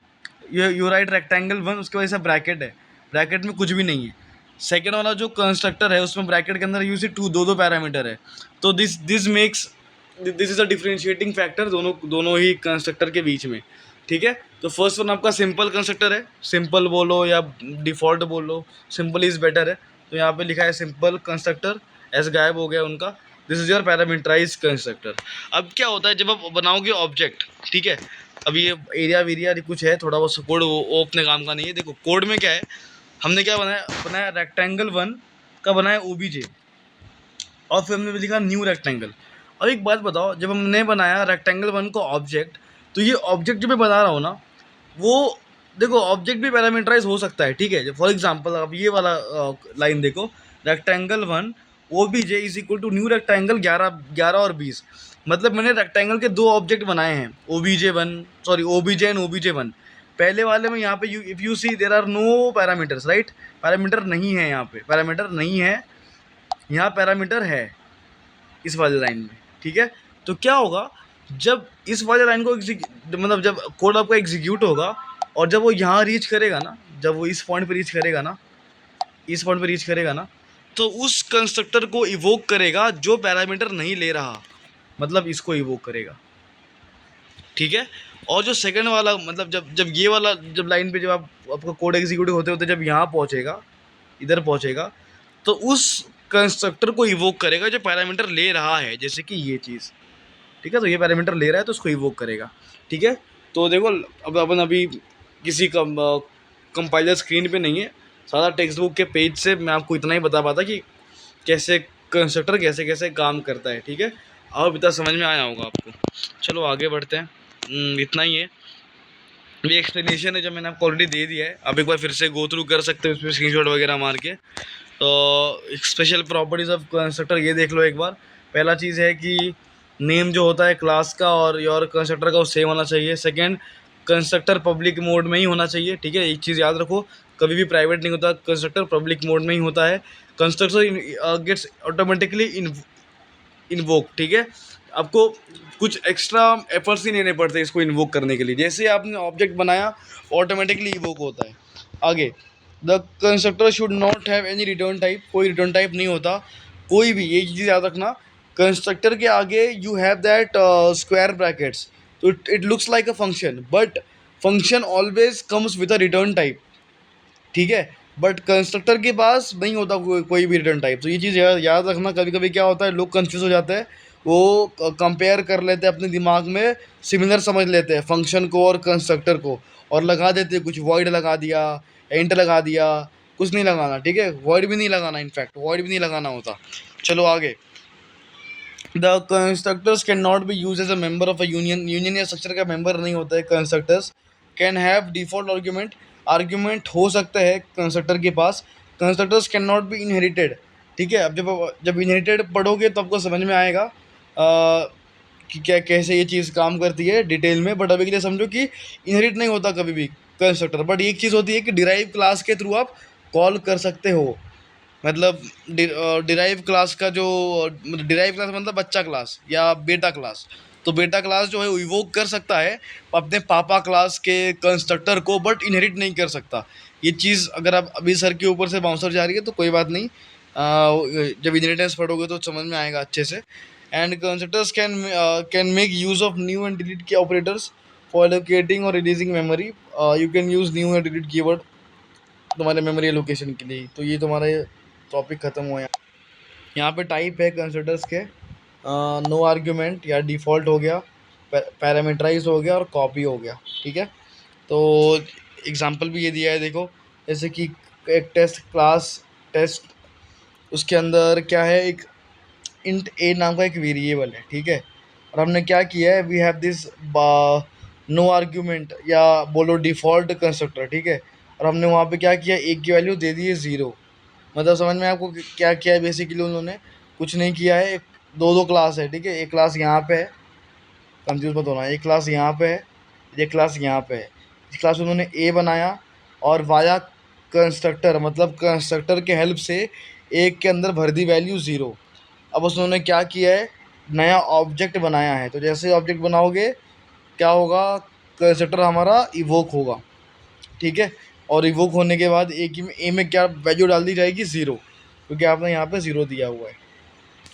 यू राइट रेक्टेंगल 1, उसके वजह से ब्रैकेट है, ब्रैकेट में कुछ भी नहीं है। सेकेंड वाला जो कंस्ट्रक्टर है उसमें ब्रैकेट के अंदर यू सी दो पैरामीटर है, तो this makes this is a differentiating factor दोनों ही कंस्ट्रक्टर के बीच में, ठीक है। तो फर्स्ट वन आपका सिंपल कंस्ट्रक्टर है, सिंपल बोलो या डिफ़ॉल्ट बोलो, सिंपल इज़ बेटर है। तो यहाँ पे लिखा है सिंपल कंस्ट्रक्टर, एस गायब हो गया उनका, this is your parameterise constructor. अब क्या होता है जब आप बनाओगे ऑब्जेक्ट, ठीक है, अब ये एरिया वीरिया कुछ है थोड़ा बहुत सपोर्ट, वो अपने काम का नहीं है। देखो कोड में क्या है, हमने क्या बनाया रेक्टेंगल 1 का बनाया OBJ, और फिर हमने लिखा न्यू रेक्टेंगल। और एक बात बताओ, जब हमने बनाया रेक्टेंगल 1 को ऑब्जेक्ट, तो ये ऑब्जेक्ट जो मैं बता रहा हूँ ना, वो देखो ऑब्जेक्ट भी पैरामीटराइज हो सकता है, ठीक है। फॉर एग्जांपल आप ये वाला लाइन देखो, rectangle 1 OBJ is equal to new rectangle 11 और 20। मतलब मैंने रेक्टेंगल के दो ऑब्जेक्ट बनाए हैं, OBJ एंड OBJ1। पहले वाले में यहाँ पे if you see there are no parameters, right. Parameter नहीं है यहाँ पे, पैरामीटर नहीं है, यहाँ पैरामीटर है इस वाले लाइन में, ठीक है। तो क्या होगा, जब इस वाले लाइन को मतलब जब कोड आपका एग्जीक्यूट होगा और जब वो यहाँ रीच करेगा ना, जब वो इस पॉइंट पे रीच करेगा ना, इस पॉइंट पे रीच करेगा ना, तो उस कंस्ट्रक्टर को इवोक करेगा जो पैरामीटर नहीं ले रहा, मतलब इसको इवोक करेगा, ठीक है। और जो सेकंड वाला, मतलब जब ये वाला, जब लाइन पे जब आपका कोड एग्जीक्यूट होते होते जब यहाँ पहुँचेगा, इधर पहुँचेगा, तो उस कंस्ट्रक्टर को इवोक करेगा जो पैरामीटर ले रहा है, जैसे कि ये चीज़, ठीक है। तो ये पैरामीटर ले रहा है तो उसको इवोक करेगा, ठीक है। तो देखो अब अपन अभी किसी कंपाइलर स्क्रीन पे नहीं है, सारा टेक्स्ट बुक के पेज से मैं आपको इतना ही बता पाता कि कैसे कंस्ट्रक्टर कैसे कैसे काम करता है, ठीक है। अब इतना समझ में आया होगा आपको। चलो आगे बढ़ते हैं। इतना ही है, ये एक्सप्लेनेशन है जो मैंने आपको ऑलरेडी दे दिया है। आप एक बार फिर से गो थ्रू कर सकते हो उसमें स्क्रीनशॉट वगैरह मार के। तो स्पेशल प्रॉपर्टीज़ ऑफ कंस्ट्रक्टर ये देख लो एक बार। पहला चीज़ है कि नेम जो होता है क्लास का और योर कंस्ट्रक्टर का वो सेम होना चाहिए। सेकंड, कंस्ट्रक्टर पब्लिक मोड में ही होना चाहिए, ठीक है। एक चीज़ याद रखो, कभी भी प्राइवेट नहीं होता, कंस्ट्रक्टर पब्लिक मोड में ही होता है। कंस्ट्रक्टर गेट्स ऑटोमेटिकली इन्वोक, ठीक है। आपको कुछ एक्स्ट्रा एफर्ट्स नहीं लेने पड़ते इसको इन्वोक करने के लिए। जैसे आपने ऑब्जेक्ट बनाया ऑटोमेटिकली इवोक होता है। आगे, the constructor should not have any return type, कोई रिटर्न टाइप नहीं होता कोई भी। ये चीज़ याद रखना, कंस्ट्रक्टर के आगे you have that square brackets, तो it looks like a function, but function always comes with a return type, ठीक है। बट कंस्ट्रक्टर के पास नहीं होता कोई भी रिटर्न टाइप। तो ये चीज़ याद रखना। कभी कभी क्या होता है, लोग कंफ्यूज हो जाते हैं, वो कंपेयर कर लेते हैं अपने दिमाग में, सिमिलर समझ लेते हैं फंक्शन को और कंस्ट्रक्टर को, और लगा देते हैं कुछ, वॉइड लगा दिया, एंट लगा दिया। कुछ नहीं लगाना, ठीक है, वॉइड भी नहीं लगाना, इनफैक्ट वॉइड भी नहीं लगाना होता। चलो आगे, the constructors can not be use as a member of a union या स्ट्रक्चर का मेंबर नहीं होता है constructors. Can have default argument, argument हो सकता है कंस्ट्रक्टर के पास। Constructors can not be inherited, ठीक है। अब जब इनहेरिटेड पढ़ोगे तो आपको समझ में आएगा कि क्या कैसे ये चीज़ काम करती है डिटेल में। बट अभी के लिए समझो कि इनहेरिट नहीं होता कभी भी कंस्ट्रक्टर। बट एक चीज़ होती है कि डिराइव क्लास के थ्रू आप कॉल कर सकते हो। मतलब डिराइव क्लास का जो, डिराइव क्लास मतलब बच्चा क्लास या बेटा क्लास, तो बेटा क्लास जो है वो इवोक कर सकता है अपने पापा क्लास के कंस्ट्रक्टर को, बट इनहेरिट नहीं कर सकता। ये चीज़ अगर आप अभी सर के ऊपर से बाउंसर जा रही है तो कोई बात नहीं, जब इनहेरिटेंस पढ़ोगे तो समझ में आएगा अच्छे से। And constructors can make use of new and delete के ऑपरेटर्स फॉर एलोकेटिंग और releasing memory. You can use new and delete keyword तुम्हारे मेमोरी एलोकेशन के लिए। तो ये तुम्हारे टॉपिक ख़त्म हुआ। यहाँ पे टाइप है कंसिडर्स के, नो आर्ग्यूमेंट या डिफ़ॉल्ट हो गया, पैरामीटराइज हो गया और कॉपी हो गया, ठीक है। तो एग्जांपल भी ये दिया है, देखो। जैसे कि एक टेस्ट क्लास टेस्ट, उसके अंदर क्या है, एक इंट ए नाम का एक वेरिएबल है, ठीक है। और हमने क्या किया है, we have this no argument या बोलो डिफ़ॉल्ट कंस्ट्रक्टर, ठीक है। और हमने वहाँ पे क्या किया, एक की वैल्यू दे दी है 0। मतलब समझ में आपको क्या किया है बेसिकली उन्होंने, कुछ नहीं किया है। दो दो क्लास है, ठीक है। एक क्लास यहाँ पे है, कंफ्यूज मत होना, एक क्लास यहाँ पे है, एक क्लास यहाँ पे है। इस क्लास उन्होंने ए बनाया और वाया कंस्ट्रक्टर, मतलब कंस्ट्रक्टर के हेल्प से एक के अंदर भर दी वैल्यू 0। अब उन्होंने क्या किया है, नया ऑब्जेक्ट बनाया है। तो जैसे ऑब्जेक्ट बनाओगे क्या होगा, कंस्ट्रक्टर हमारा इवोक होगा, ठीक है। और इवोक होने के बाद ए में क्या वैल्यू डाल दी जाएगी, 0, क्योंकि आपने यहाँ पे 0 दिया हुआ है।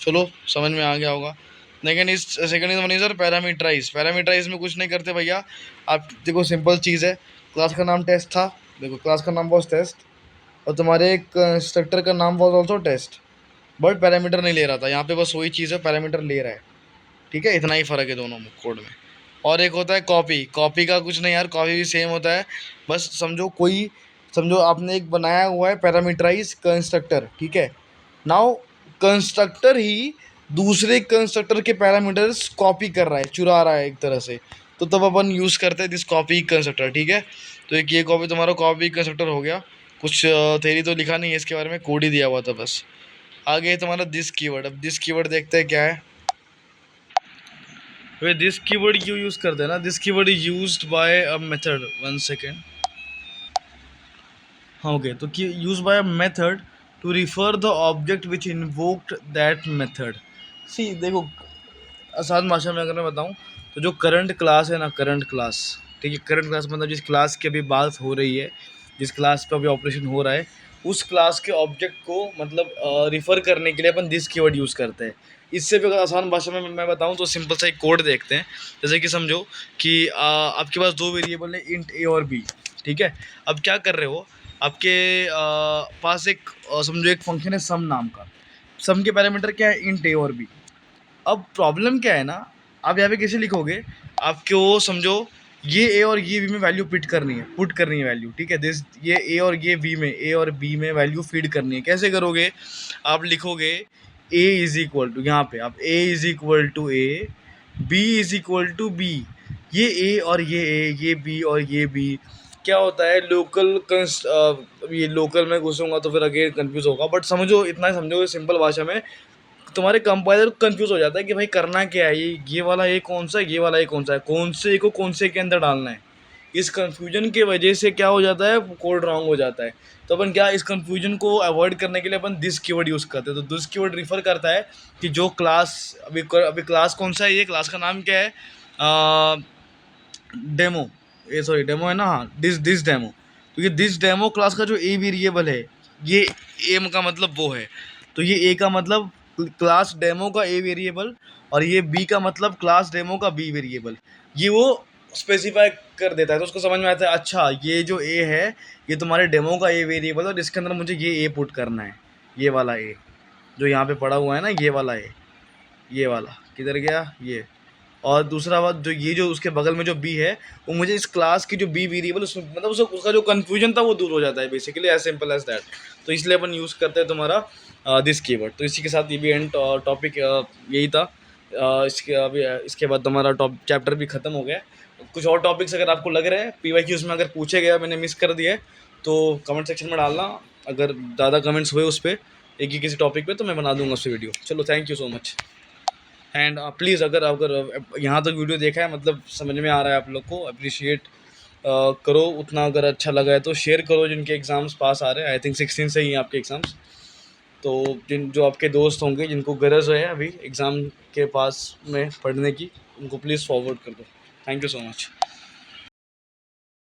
चलो समझ में आ गया होगा। लेकिन इस second is one is parameterise. Parameterise में कुछ नहीं करते भैया, आप देखो सिंपल चीज़ है। क्लास का नाम टेस्ट था, देखो क्लास का नाम वॉज टेस्ट, और तुम्हारे कंस्ट्रक्टर का नाम was also test, but parameter नहीं ले रहा था। यहाँ पे बस वही चीज़ है, पैरामीटर ले रहा है, ठीक है। इतना ही फ़र्क है दोनों कोड में। और एक होता है कॉपी। कॉपी का कुछ नहीं यार, कॉपी भी सेम होता है। बस समझो आपने एक बनाया हुआ है पैरामीटराइज कंस्ट्रक्टर, ठीक है। नाउ कंस्ट्रक्टर ही दूसरे कंस्ट्रक्टर के पैरामीटर्स कॉपी कर रहा है, चुरा रहा है एक तरह से। तो तब अपन यूज़ करते हैं दिस कॉपी कंस्ट्रक्टर, ठीक है। तो एक ये कॉपी तुम्हारा कॉपी कंस्ट्रक्टर हो गया। कुछ थ्योरी तो लिखा नहीं है इसके बारे में, कोड ही दिया हुआ था बस। आगे है तुम्हारा दिस कीवर्ड। अब दिस कीवर्ड देखते हैं क्या है। वे दिस कीवर्ड क्यों यूज करते हैं ना, this keyword is used by a method, 1 second. हाँ ओके, तो use by a method to refer the object which invoked that method. See देखो, आसान भाषा में अगर मैं बताऊं तो जो करंट क्लास है ना, करंट क्लास, ठीक है, करंट क्लास मतलब जिस क्लास की अभी बात हो रही है, जिस क्लास पे अभी ऑपरेशन हो रहा है, उस क्लास के ऑब्जेक्ट को मतलब रिफ़र करने के लिए अपन दिस कीवर्ड यूज़ करते हैं। इससे भी अगर आसान भाषा में मैं बताऊं तो सिंपल सा एक कोड देखते हैं। जैसे कि समझो कि आपके पास दो वेरिएबल है, इंट ए और बी, ठीक है। अब क्या कर रहे हो, आपके पास एक समझो एक फंक्शन है सम नाम का। सम के पैरामीटर क्या है, इंट ए और बी। अब प्रॉब्लम क्या है ना, आप यहाँ पे कैसे लिखोगे, आपको समझो ये ए और ये बी में वैल्यू पुट करनी है वैल्यू, ठीक है। दिस ये ए और ये बी में, ए और बी में वैल्यू फीड करनी है। कैसे करोगे, आप लिखोगे ए इज इक्वल टू, यहाँ पे आप A is equal to A, B is equal to B. ये ए और ये ए, ये बी और ये बी क्या होता है, ये लोकल में घुसूंगा तो फिर अगेन कंफ्यूज होगा, बट समझो इतना ही समझो सिंपल भाषा में, तुम्हारे कंपाइलर कंफ्यूज हो जाता है कि भाई करना क्या है, ये वाला ए कौन सा है, ये वाला ए कौन सा है, कौन से ए को कौन से के अंदर डालना है। इस कंफ्यूजन की वजह से क्या हो जाता है, कोड रॉन्ग हो जाता है। तो अपन क्या, इस कंफ्यूजन को अवॉइड करने के लिए अपन दिस कीवर्ड यूज़ करते हैं। तो दिस कीवर्ड रिफर करता है कि जो क्लास, अभी क्लास कौन सा है, ये क्लास का नाम क्या है, डेमो, ये सॉरी डेमो है ना, हाँ दिस दिस डेमो। तो ये दिस डेमो क्लास का जो ए वेरिएबल है, ये ए का मतलब वो है, तो ये ए का मतलब क्लास डेमो का ए वेरिएबल, और ये बी का मतलब क्लास डेमो का बी वेरिएबल, ये वो स्पेसिफाई कर देता है। तो उसको समझ में आता है, अच्छा ये जो ए है ये तुम्हारे डेमो का ए वेरिएबल, और इसके अंदर मुझे ये ए पुट करना है, ये वाला ए जो यहाँ पे पड़ा हुआ है ना, ये वाला ए, ये वाला किधर गया ये। और दूसरा बात, जो ये जो उसके बगल में जो बी है, वो मुझे इस क्लास की जो बी वेरिएबल, उसमें मतलब उसका जो कन्फ्यूजन था वो दूर हो जाता है basically, as simple as that. तो इसलिए अपन यूज़ करते हैं तुम्हारा दिस कीवर्ड। तो इसी के साथ ये भी एंड टॉपिक यही था। इसके अभी इसके बाद तुम्हारा चैप्टर भी ख़त्म हो गया। कुछ और टॉपिक्स अगर आपको लग रहे हैं PYQs में अगर पूछे गया, मैंने मिस कर दिया है, तो कमेंट सेक्शन में डालना। अगर ज़्यादा कमेंट्स हुए उस पर एक ही किसी टॉपिक पे, तो मैं बना दूंगा उस पर वीडियो। चलो, thank you so much. And please अगर अगर यहाँ तक वीडियो देखा है, मतलब समझ में आ रहा है आप लोग को, अप्रिशिएट करो उतना। अगर अच्छा लगा है तो शेयर करो जिनके एग्ज़ाम्स पास आ रहे हैं। आई थिंक 16 से ही हैं आपके एग्ज़ाम्स। तो जो आपके दोस्त होंगे जिनको गरज है अभी एग्ज़ाम के पास में पढ़ने की, उनको प्लीज़ फॉरवर्ड कर दो। Thank you so much.